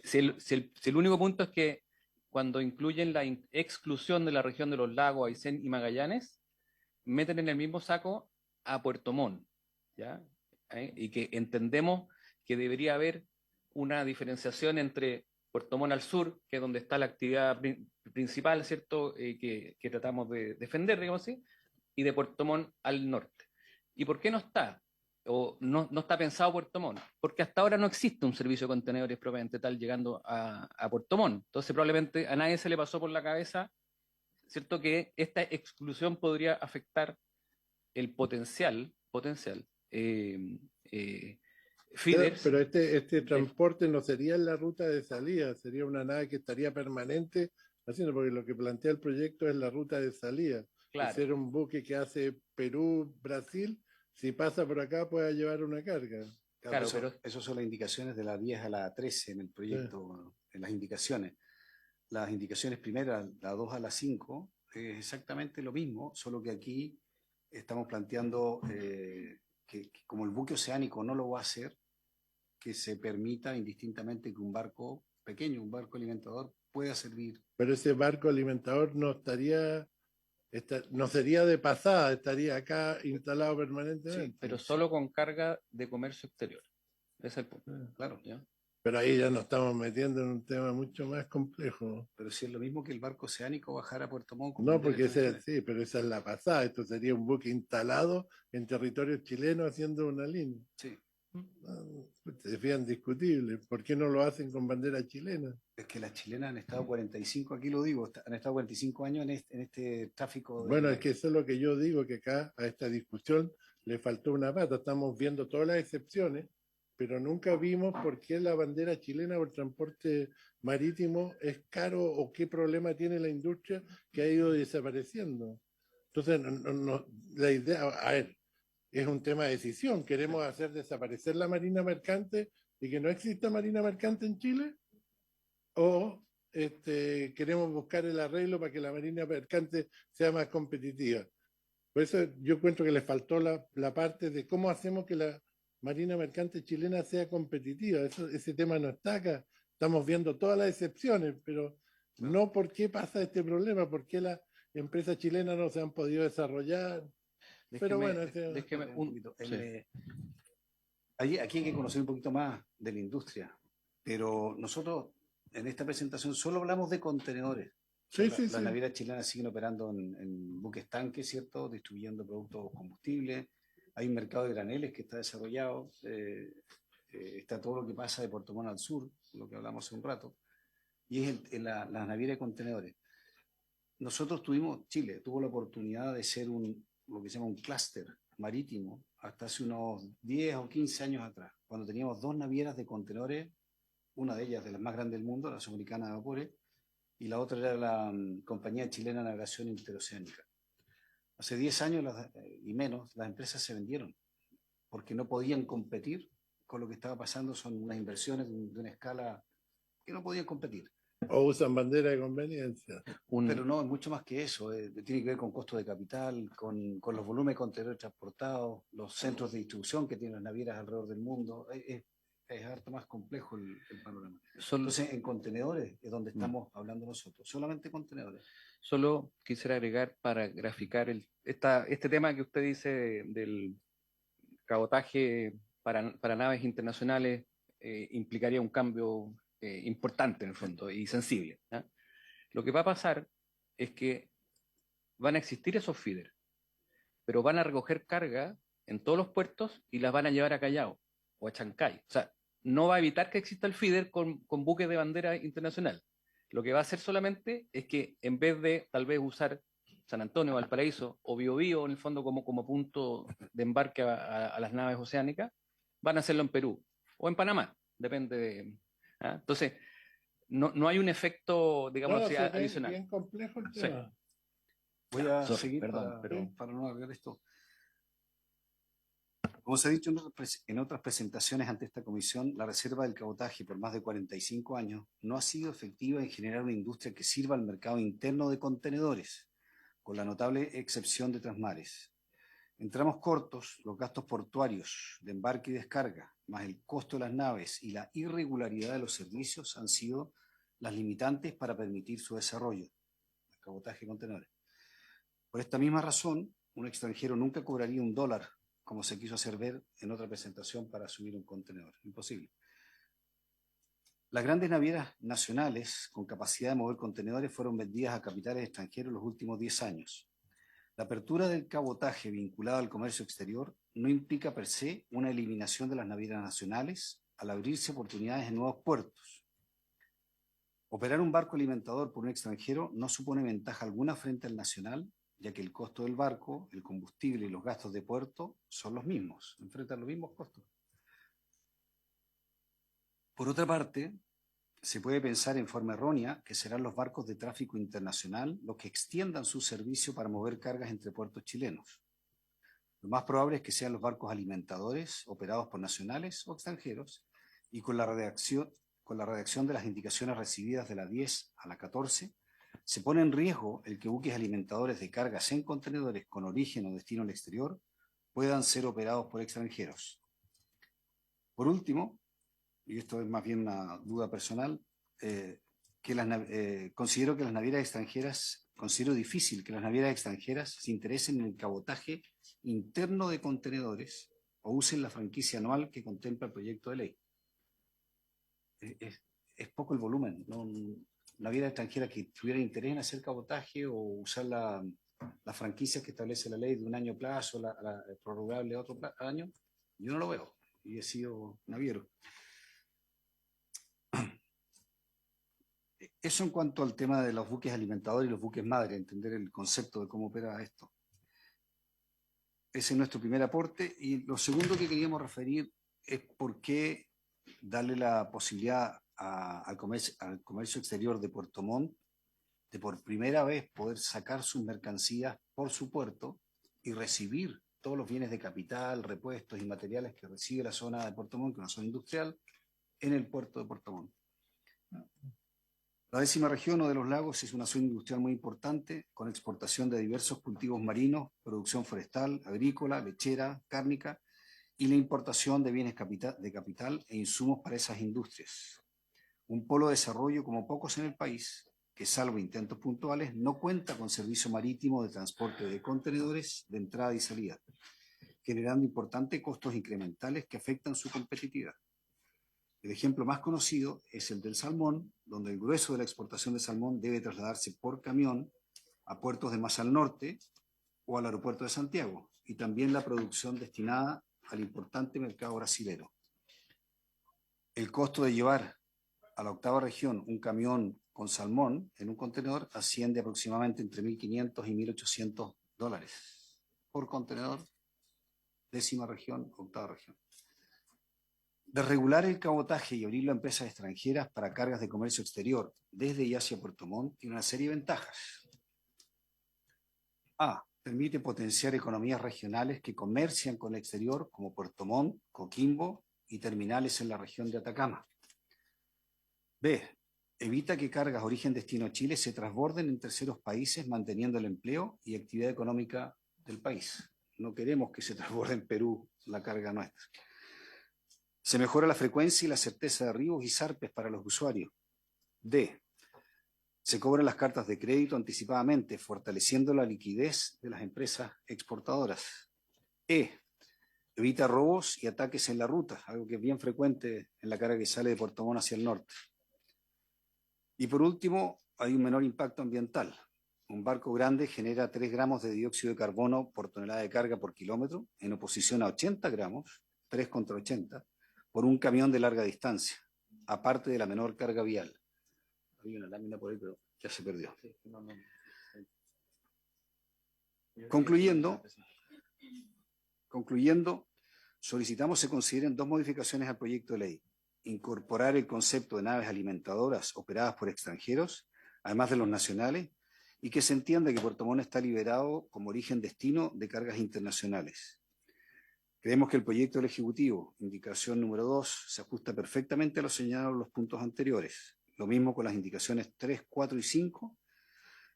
Si el único punto es que cuando incluyen la exclusión de la región de los lagos, Aysén y Magallanes, meten en el mismo saco a Puerto Montt, ¿ya? Y que entendemos que debería haber una diferenciación entre Puerto Montt al sur, que es donde está la actividad principal, ¿cierto? Que tratamos de defender, digamos así, y de Puerto Montt al norte. ¿Y por qué no está? O no está pensado Puerto Montt, porque hasta ahora no existe un servicio de contenedores propiamente tal llegando a Puerto Montt. Entonces probablemente a nadie se le pasó por la cabeza, ¿cierto?, que esta exclusión podría afectar el potencial feeders. Pero este transporte no sería en la ruta de salida, sería una nave que estaría permanente haciendo, porque lo que plantea el proyecto es la ruta de salida. Claro. Ser un buque que hace Perú, Brasil, si pasa por acá pueda llevar una carga. Claro, eso, pero- Esas son las indicaciones de la 10 a la 13 en el proyecto, en las indicaciones. Las indicaciones primeras, la 2 a la 5, es exactamente lo mismo, solo que aquí estamos planteando que como el buque oceánico no lo va a hacer, que se permita indistintamente que un barco pequeño, un barco alimentador, pueda servir. Pero ese barco alimentador no sería de pasada, estaría acá instalado permanentemente. Sí, pero solo con carga de comercio exterior. Ese es el punto. Claro, ¿Ya? Pero ahí ya nos estamos metiendo en un tema mucho más complejo. pero si es lo mismo que el barco oceánico bajar a Puerto Montt. con No, banderas porque extranjeras. sí, pero esa es la pasada. Esto sería un buque instalado en territorio chileno haciendo una línea. Sí, Se desvían discutible. ¿Por qué no lo hacen con bandera chilena? es que las chilenas han estado 45, aquí lo digo, han estado 45 años en este tráfico. Bueno, es que eso es lo que yo digo, que acá a esta discusión le faltó una pata. Estamos viendo todas las excepciones, pero nunca vimos por qué la bandera chilena o el transporte marítimo es caro o qué problema tiene la industria que ha ido desapareciendo. Entonces, la idea, a ver, es un tema de decisión. ¿Queremos hacer desaparecer la marina mercante y que no exista marina mercante en Chile? ¿O queremos buscar el arreglo para que la marina mercante sea más competitiva? Por eso yo encuentro que le faltó la parte de cómo hacemos que la marina mercante chilena sea competitiva. Ese tema no está acá. Estamos viendo todas las excepciones, pero no por qué pasa este problema, por qué las empresas chilenas no se han podido desarrollar. Pero bueno, Sí. Aquí hay que conocer un poquito más de la industria, pero nosotros en esta presentación solo hablamos de contenedores. sí, Las navieras chilenas siguen operando en buques tanques, ¿cierto? Distribuyendo productos combustibles. Hay un mercado de graneles que está desarrollado. Está todo lo que pasa de Puerto Montt al sur, lo que hablamos hace un rato. Y es en las navieras de contenedores. Chile tuvo la oportunidad de ser lo que se llama un clúster marítimo hasta hace unos 10 o 15 años atrás, cuando teníamos 2 navieras de contenedores, una de ellas de las más grandes del mundo, la Sudamericana de Vapores, y la otra era la Compañía Chilena de Navegación Interoceánica. Hace 10 años y menos, las empresas se vendieron porque no podían competir con lo que estaba pasando. Son unas inversiones de una escala que no podían competir. o usan bandera de conveniencia. Pero no, es mucho más que eso. Tiene que ver con costo de capital, con los volúmenes de contenedores transportados, los centros de distribución que tienen las navieras alrededor del mundo. Es harto más complejo el panorama. Entonces, en contenedores es donde estamos hablando nosotros, solamente contenedores. Solo quisiera agregar para graficar este tema que usted dice del cabotaje para naves internacionales implicaría un cambio importante en el fondo y sensible. ¿Ah? Lo que va a pasar es que van a existir esos feeders, pero van a recoger carga en todos los puertos y las van a llevar a Callao o a Chancay. O sea, no va a evitar que exista el feeder con buques de bandera internacional. Lo que va a hacer solamente es que en vez de tal vez usar San Antonio, Valparaíso o Biobío en el fondo como punto de embarque a las naves oceánicas, van a hacerlo en Perú o en Panamá, depende de... ¿ah? Entonces, no hay un efecto, digamos así, adicional. Bien complejo el Sí. tema. Voy a Sorry, seguir perdón, para no alargar esto. Como se ha dicho en otras presentaciones ante esta comisión, la reserva del cabotaje por más de 45 años no ha sido efectiva en generar una industria que sirva al mercado interno de contenedores, con la notable excepción de Transmares. En tramos cortos, los gastos portuarios de embarque y descarga, más el costo de las naves y la irregularidad de los servicios han sido las limitantes para permitir su desarrollo, el cabotaje de contenedores. Por esta misma razón, un extranjero nunca cobraría $1, como se quiso hacer ver en otra presentación para subir un contenedor. Imposible. Las grandes navieras nacionales con capacidad de mover contenedores fueron vendidas a capitales extranjeros los últimos 10 años. La apertura del cabotaje vinculado al comercio exterior no implica per se una eliminación de las navieras nacionales al abrirse oportunidades en nuevos puertos. Operar un barco alimentador por un extranjero no supone ventaja alguna frente al nacional, ya que el costo del barco, el combustible y los gastos de puerto son los mismos, enfrentan los mismos costos. Por otra parte, se puede pensar en forma errónea que serán los barcos de tráfico internacional los que extiendan su servicio para mover cargas entre puertos chilenos. Lo más probable es que sean los barcos alimentadores operados por nacionales o extranjeros y con la redacción de las indicaciones recibidas de la 10 a la 14, se pone en riesgo el que buques alimentadores de cargas en contenedores con origen o destino al exterior puedan ser operados por extranjeros. Por último, y esto es más bien una duda personal, considero difícil que las navieras extranjeras se interesen en el cabotaje interno de contenedores o usen la franquicia anual que contempla el proyecto de ley. Es poco el volumen, ¿no? Naviera extranjera que tuviera interés en hacer cabotaje o usar las franquicias que establece la ley de un año plazo, prorrogable a otro año, yo no lo veo y he sido naviero. Eso en cuanto al tema de los buques alimentadores y los buques madre, entender el concepto de cómo opera esto. Ese es nuestro primer aporte. Y lo segundo que queríamos referir es por qué darle la posibilidad al comercio exterior de Puerto Montt de por primera vez poder sacar sus mercancías por su puerto y recibir todos los bienes de capital, repuestos y materiales que recibe la zona de Puerto Montt, que es una zona industrial, en el puerto de Puerto Montt. La 10ª región o de los lagos es una zona industrial muy importante, con exportación de diversos cultivos marinos, producción forestal, agrícola, lechera, cárnica y la importación de bienes de capital e insumos para esas industrias. Un polo de desarrollo como pocos en el país, que salvo intentos puntuales, no cuenta con servicio marítimo de transporte de contenedores de entrada y salida, generando importantes costos incrementales que afectan su competitividad. El ejemplo más conocido es el del salmón, donde el grueso de la exportación de salmón debe trasladarse por camión a puertos de más al norte o al aeropuerto de Santiago, y también la producción destinada al importante mercado brasilero. El costo de llevar a la 8ª región un camión con salmón en un contenedor asciende aproximadamente entre $1.500 y $1.800 por contenedor, 10ª región, 8ª región. Desregular el cabotaje y abrirlo a empresas extranjeras para cargas de comercio exterior desde y hacia Puerto Montt tiene una serie de ventajas. A. Permite potenciar economías regionales que comercian con el exterior, como Puerto Montt, Coquimbo y terminales en la región de Atacama. B. evita que cargas origen-destino Chile se transborden en terceros países, manteniendo el empleo y actividad económica del país. No queremos que se transborde en Perú la carga nuestra. Se mejora la frecuencia y la certeza de arribos y zarpes para los usuarios. D. Se cobran las cartas de crédito anticipadamente, fortaleciendo la liquidez de las empresas exportadoras. E. Evita robos y ataques en la ruta, algo que es bien frecuente en la carga que sale de Puerto Montt hacia el norte. Y por último, hay un menor impacto ambiental. Un barco grande genera 3 gramos de dióxido de carbono por tonelada de carga por kilómetro, en oposición a 80 gramos, 3 contra 80, por un camión de larga distancia, aparte de la menor carga vial. Había una lámina por ahí, pero ya se perdió. Concluyendo, solicitamos se consideren 2 modificaciones al proyecto de ley. Incorporar el concepto de naves alimentadoras operadas por extranjeros, además de los nacionales, y que se entienda que Puerto Montt está liberado como origen-destino de cargas internacionales. Creemos que el proyecto del Ejecutivo, indicación número 2, se ajusta perfectamente a lo señalado en los puntos anteriores. Lo mismo con las indicaciones 3, 4 y 5,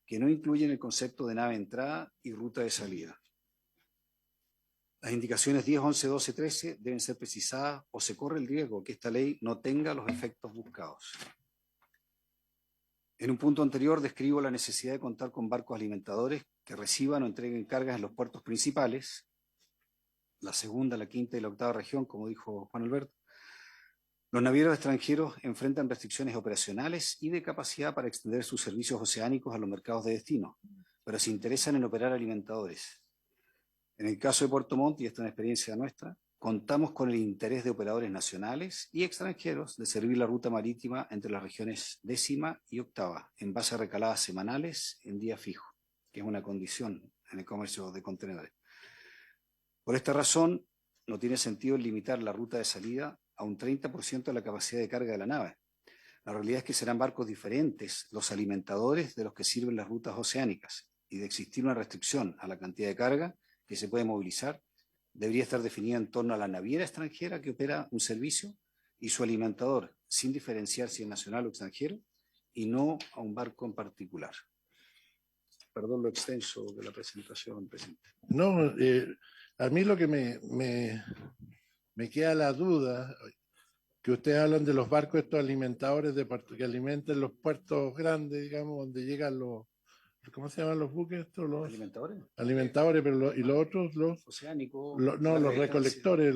que no incluyen el concepto de nave de entrada y ruta de salida. Las indicaciones 10, 11, 12, 13 deben ser precisadas o se corre el riesgo que esta ley no tenga los efectos buscados. En un punto anterior describo la necesidad de contar con barcos alimentadores que reciban o entreguen cargas en los puertos principales, la segunda, la quinta y la octava región, como dijo Juan Alberto. Los navieros extranjeros enfrentan restricciones operacionales y de capacidad para extender sus servicios oceánicos a los mercados de destino, pero se interesan en operar alimentadores. En el caso de Puerto Montt, y esta es una experiencia nuestra, contamos con el interés de operadores nacionales y extranjeros de servir la ruta marítima entre las regiones 10ª y 8ª, en base a recaladas semanales en día fijo, que es una condición en el comercio de contenedores. Por esta razón, no tiene sentido limitar la ruta de salida a un 30% de la capacidad de carga de la nave. La realidad es que serán barcos diferentes los alimentadores de los que sirven las rutas oceánicas, y de existir una restricción a la cantidad de carga que se puede movilizar, debería estar definida en torno a la naviera extranjera que opera un servicio y su alimentador, sin diferenciar si es nacional o extranjero, y no a un barco en particular. Perdón lo extenso de la presentación, presidente. No, a mí lo que me queda la duda, que ustedes hablan de los barcos estos alimentadores de puerto, que alimentan los puertos grandes, digamos, donde llegan los, ¿cómo se llaman los buques estos? Los ¿Alimentadores? alimentadores, pero y los otros, los Oceánicos. no, los recolectores,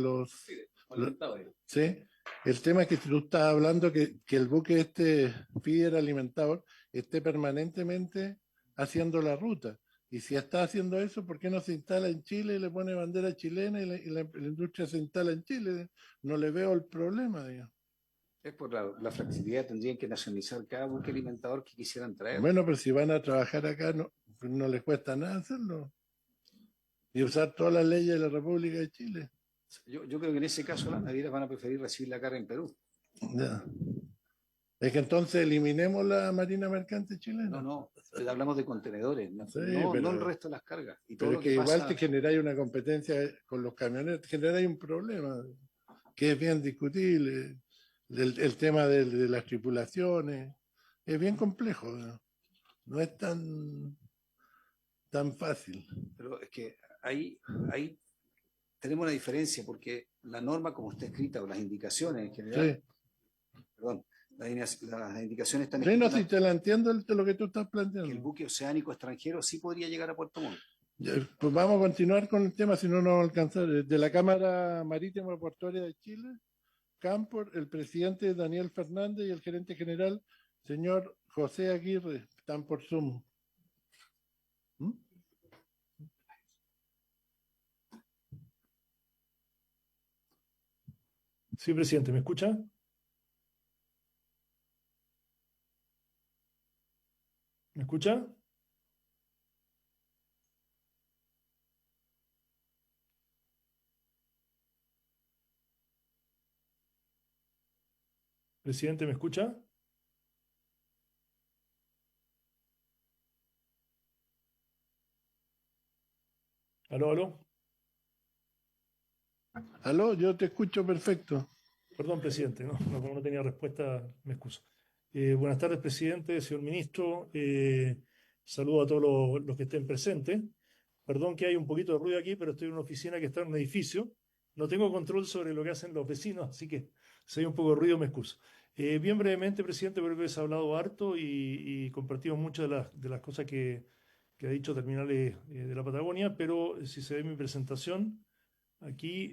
¿sí? El tema es que si tú estás hablando que el buque este feeder alimentador esté permanentemente haciendo la ruta. Y si está haciendo eso, ¿por qué no se instala en Chile y le pone bandera chilena y la industria se instala en Chile? No le veo el problema, digamos. Es por la flexibilidad, tendrían que nacionalizar cada buque alimentador que quisieran traer. Bueno, pero si van a trabajar acá, no les cuesta nada hacerlo. Y usar todas las leyes de la República de Chile. Yo creo que en ese caso las navieras van a preferir recibir la carga en Perú. Ya. Es que entonces eliminemos la Marina Mercante chilena. No, hablamos de contenedores, no, Sí, no el resto de las cargas. Y todo pero lo es que igual te generáis una competencia con los camioneros, te generáis un problema que es bien discutible. El tema de las tripulaciones es bien complejo, no es tan fácil. Pero es que ahí tenemos una diferencia, porque la norma como está escrita, o las indicaciones en general, Sí. perdón, las indicaciones están Sí, no, escritas si te la entiendo lo que tú estás que el planteando. buque oceánico extranjero sí podría llegar a Puerto Montt. Pues vamos a continuar con el tema, si no, no vamos a alcanzar. De la Cámara Marítima Portuaria de Chile, Campor, el presidente Daniel Fernández y el gerente general, señor José Aguirre, están por Zoom. ¿Mm? Sí, presidente, ¿me escucha? ¿Me escucha? Presidente, ¿me escucha? ¿Aló, aló? Aló, yo te escucho perfecto. Perdón, presidente, no tenía respuesta, me excuso. Buenas tardes, presidente, señor ministro. Saludo a todos los que estén presentes. Perdón que hay un poquito de ruido aquí, pero estoy en una oficina que está en un edificio. No tengo control sobre lo que hacen los vecinos, así que si hay un poco de ruido, me excuso. Bien brevemente, presidente, creo que se ha hablado harto y compartimos muchas de las cosas que ha dicho Terminales de la Patagonia, pero si se ve mi presentación, aquí...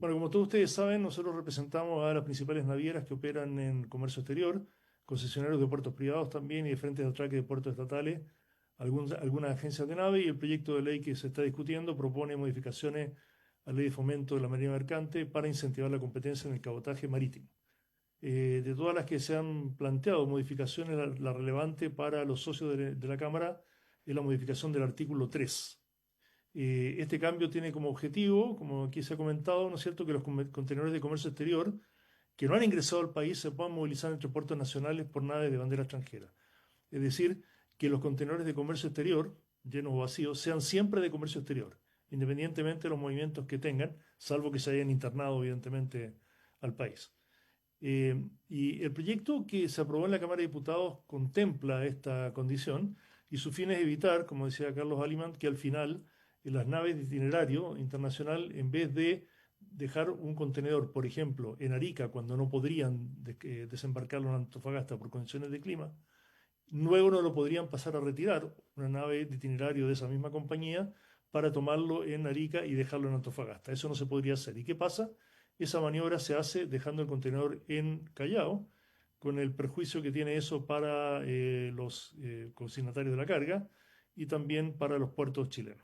Bueno, como todos ustedes saben, nosotros representamos a las principales navieras que operan en comercio exterior, concesionarios de puertos privados también y de frentes de atraque de puertos estatales, algunas agencias de nave, y el proyecto de ley que se está discutiendo propone modificaciones a la ley de fomento de la marina mercante para incentivar la competencia en el cabotaje marítimo. De todas las que se han planteado modificaciones, la relevante para los socios de la Cámara es la modificación del artículo 3. Este cambio tiene como objetivo, como aquí se ha comentado, ¿no es cierto?, que los contenedores de comercio exterior que no han ingresado al país se puedan movilizar entre puertos nacionales por naves de bandera extranjera. Es decir, que los contenedores de comercio exterior, llenos o vacíos, sean siempre de comercio exterior, independientemente de los movimientos que tengan, salvo que se hayan internado, evidentemente, al país. Y el proyecto que se aprobó en la Cámara de Diputados contempla esta condición y su fin es evitar, como decía Carlos Alimán, que al final en las naves de itinerario internacional, en vez de dejar un contenedor, por ejemplo, en Arica, cuando no podrían desembarcarlo en Antofagasta por condiciones de clima, luego no lo podrían pasar a retirar una nave de itinerario de esa misma compañía para tomarlo en Arica y dejarlo en Antofagasta. Eso no se podría hacer. ¿Y qué pasa? Esa maniobra se hace dejando el contenedor en Callao, con el perjuicio que tiene eso para los consignatarios de la carga y también para los puertos chilenos.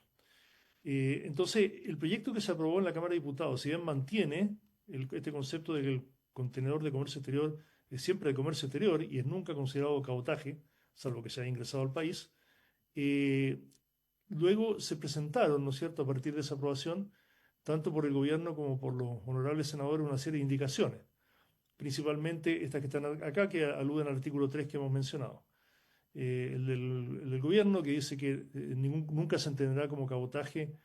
Entonces, el proyecto que se aprobó en la Cámara de Diputados, si bien mantiene este concepto de que el contenedor de comercio exterior es siempre de comercio exterior y es nunca considerado cabotaje, salvo que se haya ingresado al país, luego se presentaron, ¿no es cierto?, a partir de esa aprobación, tanto por el gobierno como por los honorables senadores, una serie de indicaciones, principalmente estas que están acá, que aluden al artículo 3 que hemos mencionado. El del gobierno, que dice que nunca se entenderá como cabotaje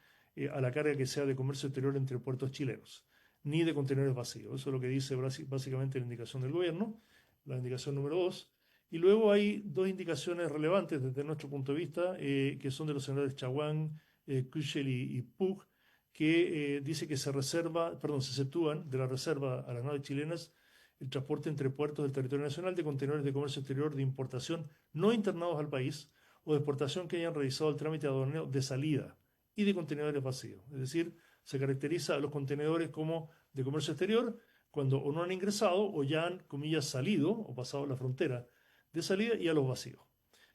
a la carga que sea de comercio exterior entre puertos chilenos, ni de contenedores vacíos. Eso es lo que dice básicamente la indicación del gobierno, la indicación número 2. Y luego hay dos indicaciones relevantes desde nuestro punto de vista, que son de los senadores Chaguán, Kuchel y Pug, que dice que se exceptúan de la reserva a las naves chilenas el transporte entre puertos del territorio nacional de contenedores de comercio exterior de importación no internados al país o de exportación que hayan realizado el trámite aduanero de salida y de contenedores vacíos. Es decir, se caracteriza a los contenedores como de comercio exterior cuando o no han ingresado o ya han, comillas, salido o pasado la frontera de salida, y a los vacíos.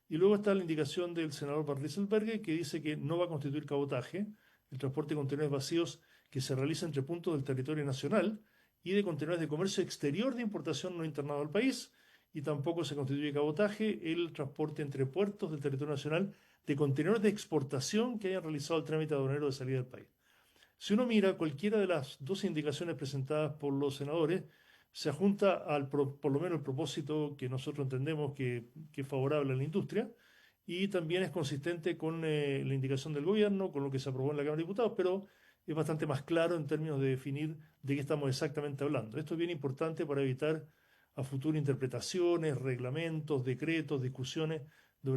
Y luego está la indicación del senador Van Rieselberghe, que dice que no va a constituir cabotaje el transporte de contenedores vacíos que se realiza entre puntos del territorio nacional y de contenedores de comercio exterior de importación no internado al país, y tampoco se constituye cabotaje el transporte entre puertos del territorio nacional de contenedores de exportación que hayan realizado el trámite aduanero de salida del país. Si uno mira cualquiera de las dos indicaciones presentadas por los senadores, se ajunta por lo menos el propósito que nosotros entendemos que es favorable a la industria, y también es consistente con la indicación del gobierno, con lo que se aprobó en la Cámara de Diputados, pero es bastante más claro en términos de definir de qué estamos exactamente hablando. Esto es bien importante para evitar a futuro interpretaciones, reglamentos, decretos, discusiones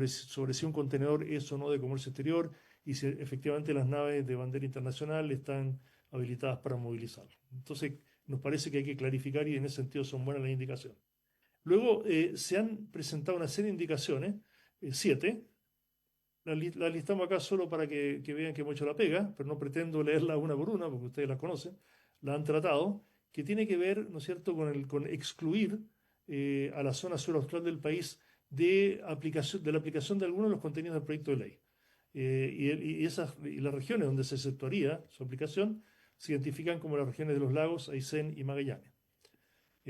sobre si un contenedor es o no de comercio exterior y si efectivamente las naves de bandera internacional están habilitadas para movilizarlo. Entonces, nos parece que hay que clarificar, y en ese sentido son buenas las indicaciones. Luego se han presentado una serie de indicaciones, 7. La listamos acá solo para que vean que hemos hecho la pega, pero no pretendo leerla una por una porque ustedes las conocen, la han tratado, que tiene que ver, ¿no es cierto?, con excluir a la zona sur austral del país de la aplicación de algunos de los contenidos del proyecto de ley. Y las regiones donde se exceptuaría su aplicación se identifican como las regiones de los lagos, Aysén y Magallanes.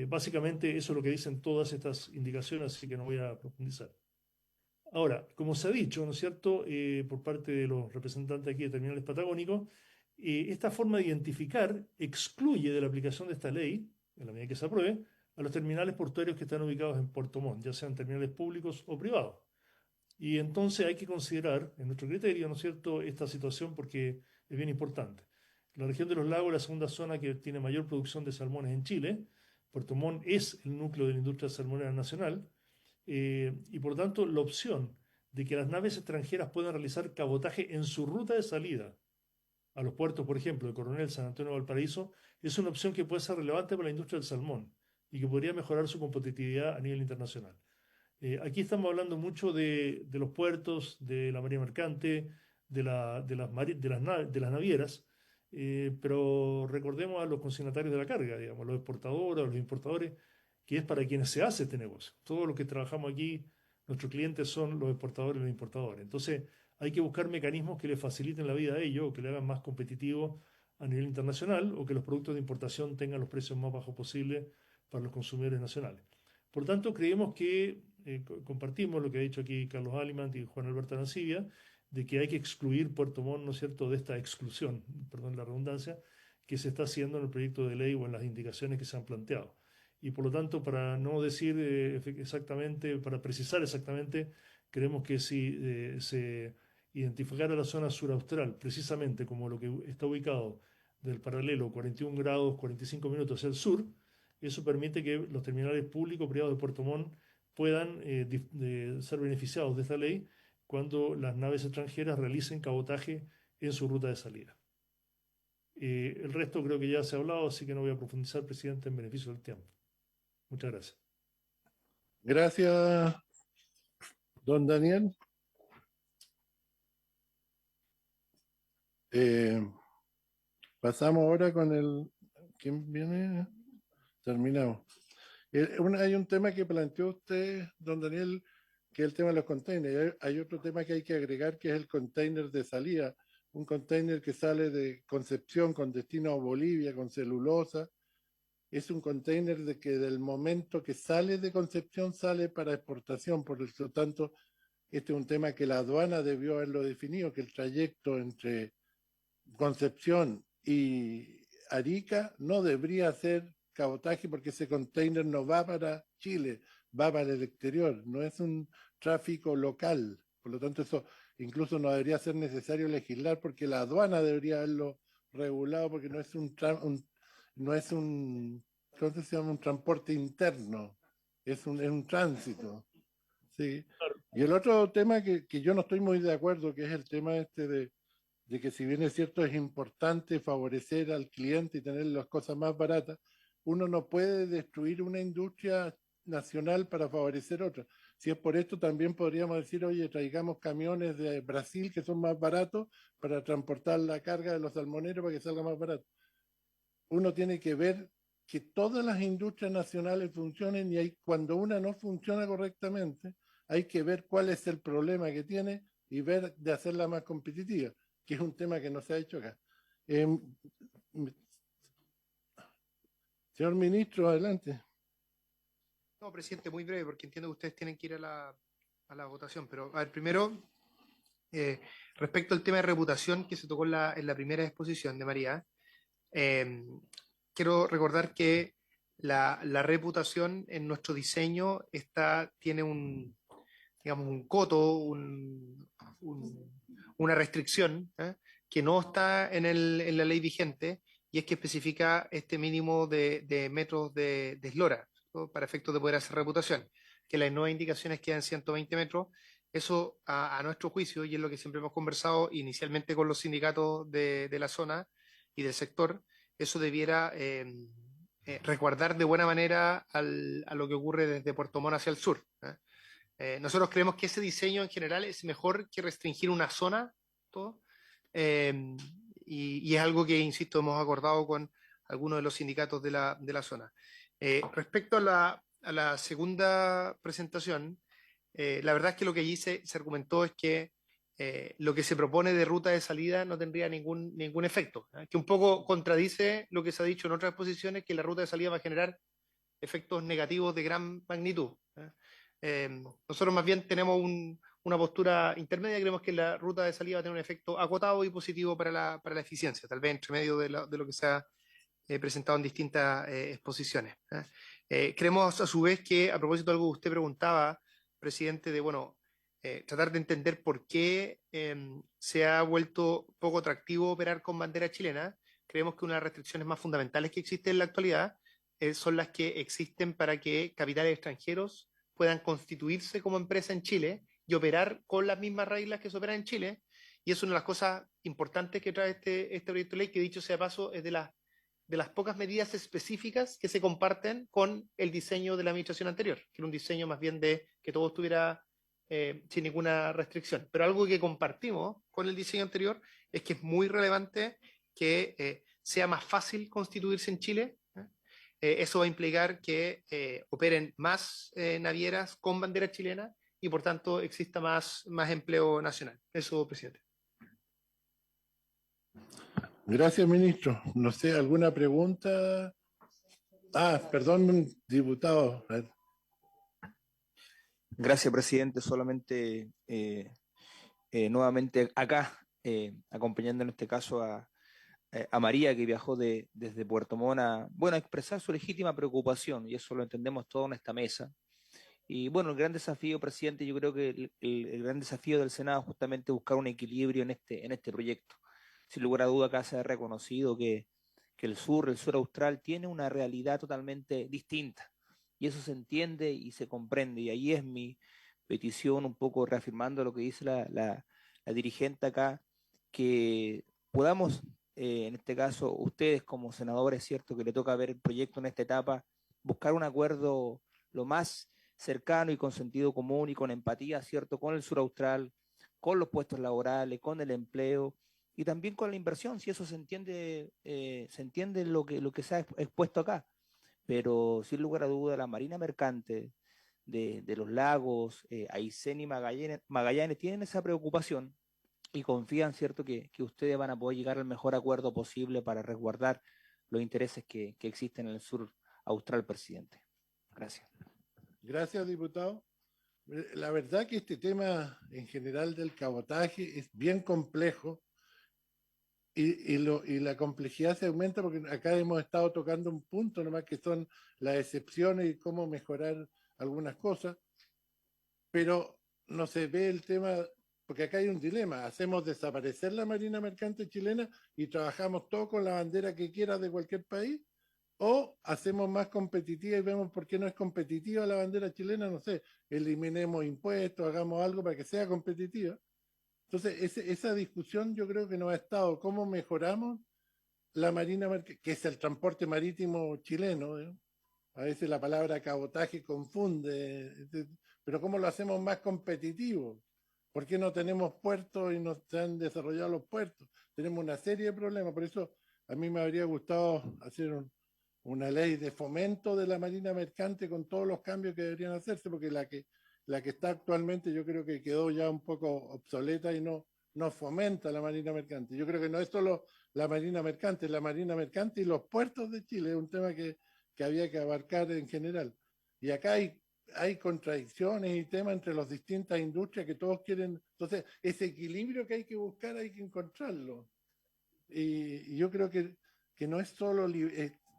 Básicamente eso es lo que dicen todas estas indicaciones, así que no voy a profundizar. Ahora, como se ha dicho, ¿no es cierto?, por parte de los representantes aquí de Terminales Patagónicos, esta forma de identificar excluye de la aplicación de esta ley, en la medida que se apruebe, a los terminales portuarios que están ubicados en Puerto Montt, ya sean terminales públicos o privados. Y entonces hay que considerar, en nuestro criterio, ¿no es cierto?, esta situación porque es bien importante. La región de los lagos es la segunda zona que tiene mayor producción de salmones en Chile. Puerto Montt es el núcleo de la industria salmonera nacional y por lo tanto la opción de que las naves extranjeras puedan realizar cabotaje en su ruta de salida a los puertos, por ejemplo, de Coronel, San Antonio de Valparaíso, es una opción que puede ser relevante para la industria del salmón y que podría mejorar su competitividad a nivel internacional. Aquí estamos hablando mucho de los puertos, de la marina mercante, de las navieras, pero recordemos a los consignatarios de la carga, digamos, los exportadores, los importadores, que es para quienes se hace este negocio. Todos los que trabajamos aquí, nuestros clientes son los exportadores y los importadores. Entonces, hay que buscar mecanismos que les faciliten la vida a ellos, o que le hagan más competitivos a nivel internacional, o que los productos de importación tengan los precios más bajos posibles para los consumidores nacionales. Por tanto, creemos que compartimos lo que ha dicho aquí Carlos Alimant y Juan Alberto Arancibia, de que hay que excluir Puerto Montt, ¿no es cierto?, de esta exclusión, perdón la redundancia, que se está haciendo en el proyecto de ley o en las indicaciones que se han planteado. Y por lo tanto, para no decir exactamente, para precisar exactamente, creemos que si se identificara la zona suraustral precisamente como lo que está ubicado del paralelo 41 grados 45 minutos hacia el sur, eso permite que los terminales públicos privados de Puerto Montt puedan ser beneficiados de esta ley cuando las naves extranjeras realicen cabotaje en su ruta de salida. El resto creo que ya se ha hablado, así que no voy a profundizar, presidente, en beneficio del tiempo. Muchas gracias. Gracias, don Daniel. Pasamos ahora con el... ¿Quién viene? Terminamos. Hay un tema que planteó usted, don Daniel, que es el tema de los containers. Hay otro tema que hay que agregar, que es el container de salida. Un container que sale de Concepción con destino a Bolivia, con celulosa. Es un container de que del momento que sale de Concepción sale para exportación. Por lo tanto, este es un tema que la aduana debió haberlo definido, que el trayecto entre Concepción y Arica no debería ser cabotaje porque ese container no va para Chile, va para el exterior, no es un tráfico local. Por lo tanto, eso incluso no debería ser necesario legislar porque la aduana debería haberlo regulado porque no es no es un, ¿cómo se llama? Un transporte interno, es un tránsito. Sí. Y el otro tema que yo no estoy muy de acuerdo, que es el tema de que si bien es cierto es importante favorecer al cliente y tener las cosas más baratas, uno no puede destruir una industria nacional para favorecer otra. Si es por esto, también podríamos decir, oye, traigamos camiones de Brasil que son más baratos para transportar la carga de los salmoneros para que salga más barato. Uno tiene que ver que todas las industrias nacionales funcionen y cuando una no funciona correctamente, hay que ver cuál es el problema que tiene y ver de hacerla más competitiva, que es un tema que no se ha hecho acá. Señor ministro, adelante. No, presidente, muy breve, porque entiendo que ustedes tienen que ir a la votación. Pero, a ver, primero, respecto al tema de reputación que se tocó en la primera exposición de María, quiero recordar que la reputación en nuestro diseño tiene digamos, un coto, una restricción que no está en la ley vigente, y es que especifica este mínimo de metros de eslora, ¿no?, para efectos de poder hacer reputación, que las nuevas indicaciones quedan 120 metros. Eso, a nuestro juicio, y es lo que siempre hemos conversado inicialmente con los sindicatos de la zona y del sector, eso debiera resguardar de buena manera a lo que ocurre desde Puerto Montt hacia el sur. Nosotros creemos que ese diseño en general es mejor que restringir una zona, todo, y es algo que, insisto, hemos acordado con algunos de los sindicatos de la zona. Respecto a la segunda presentación, la verdad es que lo que allí se argumentó es que lo que se propone de ruta de salida no tendría ningún efecto, que un poco contradice lo que se ha dicho en otras exposiciones, que la ruta de salida va a generar efectos negativos de gran magnitud. Nosotros más bien tenemos una postura intermedia. Creemos que la ruta de salida va a tener un efecto acotado y positivo para la eficiencia, tal vez entre medio de lo que se ha presentado en distintas exposiciones. Creemos a su vez que, a propósito de algo que usted preguntaba, presidente, de bueno, tratar de entender por qué se ha vuelto poco atractivo operar con bandera chilena. Creemos que una de las restricciones más fundamentales que existen en la actualidad son las que existen para que capitales extranjeros puedan constituirse como empresa en Chile y operar con las mismas reglas que se operan en Chile. Y es una de las cosas importantes que trae este proyecto de ley, que dicho sea de paso, es de las pocas medidas específicas que se comparten con el diseño de la administración anterior, que era un diseño más bien de que todo estuviera sin ninguna restricción. Pero algo que compartimos con el diseño anterior es que es muy relevante que sea más fácil constituirse en Chile. Eso va a implicar que operen más navieras con bandera chilena y por tanto exista más empleo nacional. Eso, presidente. Gracias, ministro. No sé, ¿alguna pregunta? Perdón, diputado. Gracias, presidente. Solamente nuevamente acá, acompañando en este caso a María, que viajó desde Puerto Montt a expresar su legítima preocupación, y eso lo entendemos todos en esta mesa. Y bueno, el gran desafío, presidente, yo creo que el gran desafío del Senado es justamente buscar un equilibrio en este proyecto. Sin lugar a duda, acá se ha reconocido que el sur austral, tiene una realidad totalmente distinta. Y eso se entiende y se comprende. Y ahí es mi petición, un poco reafirmando lo que dice la dirigente acá, que podamos, en este caso, ustedes como senadores, cierto, que le toca ver el proyecto en esta etapa, buscar un acuerdo lo más cercano y con sentido común y con empatía, cierto, con el sur austral, con los puestos laborales, con el empleo y también con la inversión, si eso se entiende lo que se ha expuesto acá. Pero sin lugar a duda, la Marina Mercante de los lagos, Aysén y Magallanes tienen esa preocupación y confían, cierto, que ustedes van a poder llegar al mejor acuerdo posible para resguardar los intereses que existen en el sur austral, presidente. Gracias. Gracias, diputado. La verdad que este tema en general del cabotaje es bien complejo y la complejidad se aumenta porque acá hemos estado tocando un punto nomás que son las excepciones y cómo mejorar algunas cosas, pero no se ve el tema, porque acá hay un dilema: hacemos desaparecer la Marina Mercante chilena y trabajamos todo con la bandera que quiera de cualquier país, o hacemos más competitiva y vemos por qué no es competitiva la bandera chilena, no sé, eliminemos impuestos, hagamos algo para que sea competitiva. Entonces, esa discusión yo creo que no ha estado. ¿Cómo mejoramos la Marina Mercante, que es el transporte marítimo chileno? A veces la palabra cabotaje confunde, pero ¿cómo lo hacemos más competitivo? ¿Por qué no tenemos puertos y no se han desarrollado los puertos? Tenemos una serie de problemas, por eso a mí me habría gustado hacer una ley de fomento de la Marina Mercante con todos los cambios que deberían hacerse, porque la que está actualmente yo creo que quedó ya un poco obsoleta y no fomenta la Marina Mercante. Yo creo que no es solo la Marina Mercante, es la Marina Mercante y los puertos de Chile, es un tema que había que abarcar en general. Y acá hay contradicciones y temas entre las distintas industrias que todos quieren. Entonces, ese equilibrio que hay que buscar, hay que encontrarlo. Y yo creo que no es solo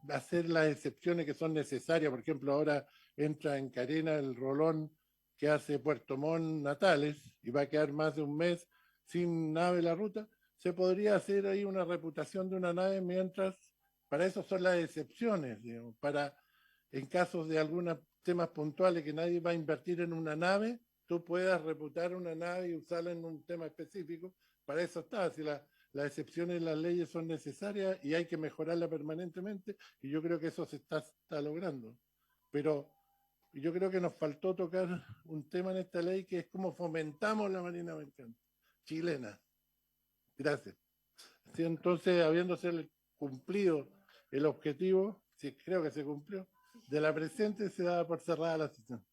hacer las excepciones que son necesarias. Por ejemplo, ahora entra en Carena el rolón que hace Puerto Montt Natales y va a quedar más de un mes sin nave la ruta. Se podría hacer ahí una reputación de una nave mientras, para eso son las excepciones, digamos, para en casos de algunos temas puntuales que nadie va a invertir en una nave, tú puedas reputar una nave y usarla en un tema específico. Para eso está. Si las excepciones en las leyes son necesarias y hay que mejorarla permanentemente, y yo creo que eso se está logrando. Pero yo creo que nos faltó tocar un tema en esta ley, que es cómo fomentamos la Marina Mercante chilena. Gracias. Sí, entonces, habiéndose cumplido el objetivo, sí, creo que se cumplió, de la presente, se da por cerrada la sesión.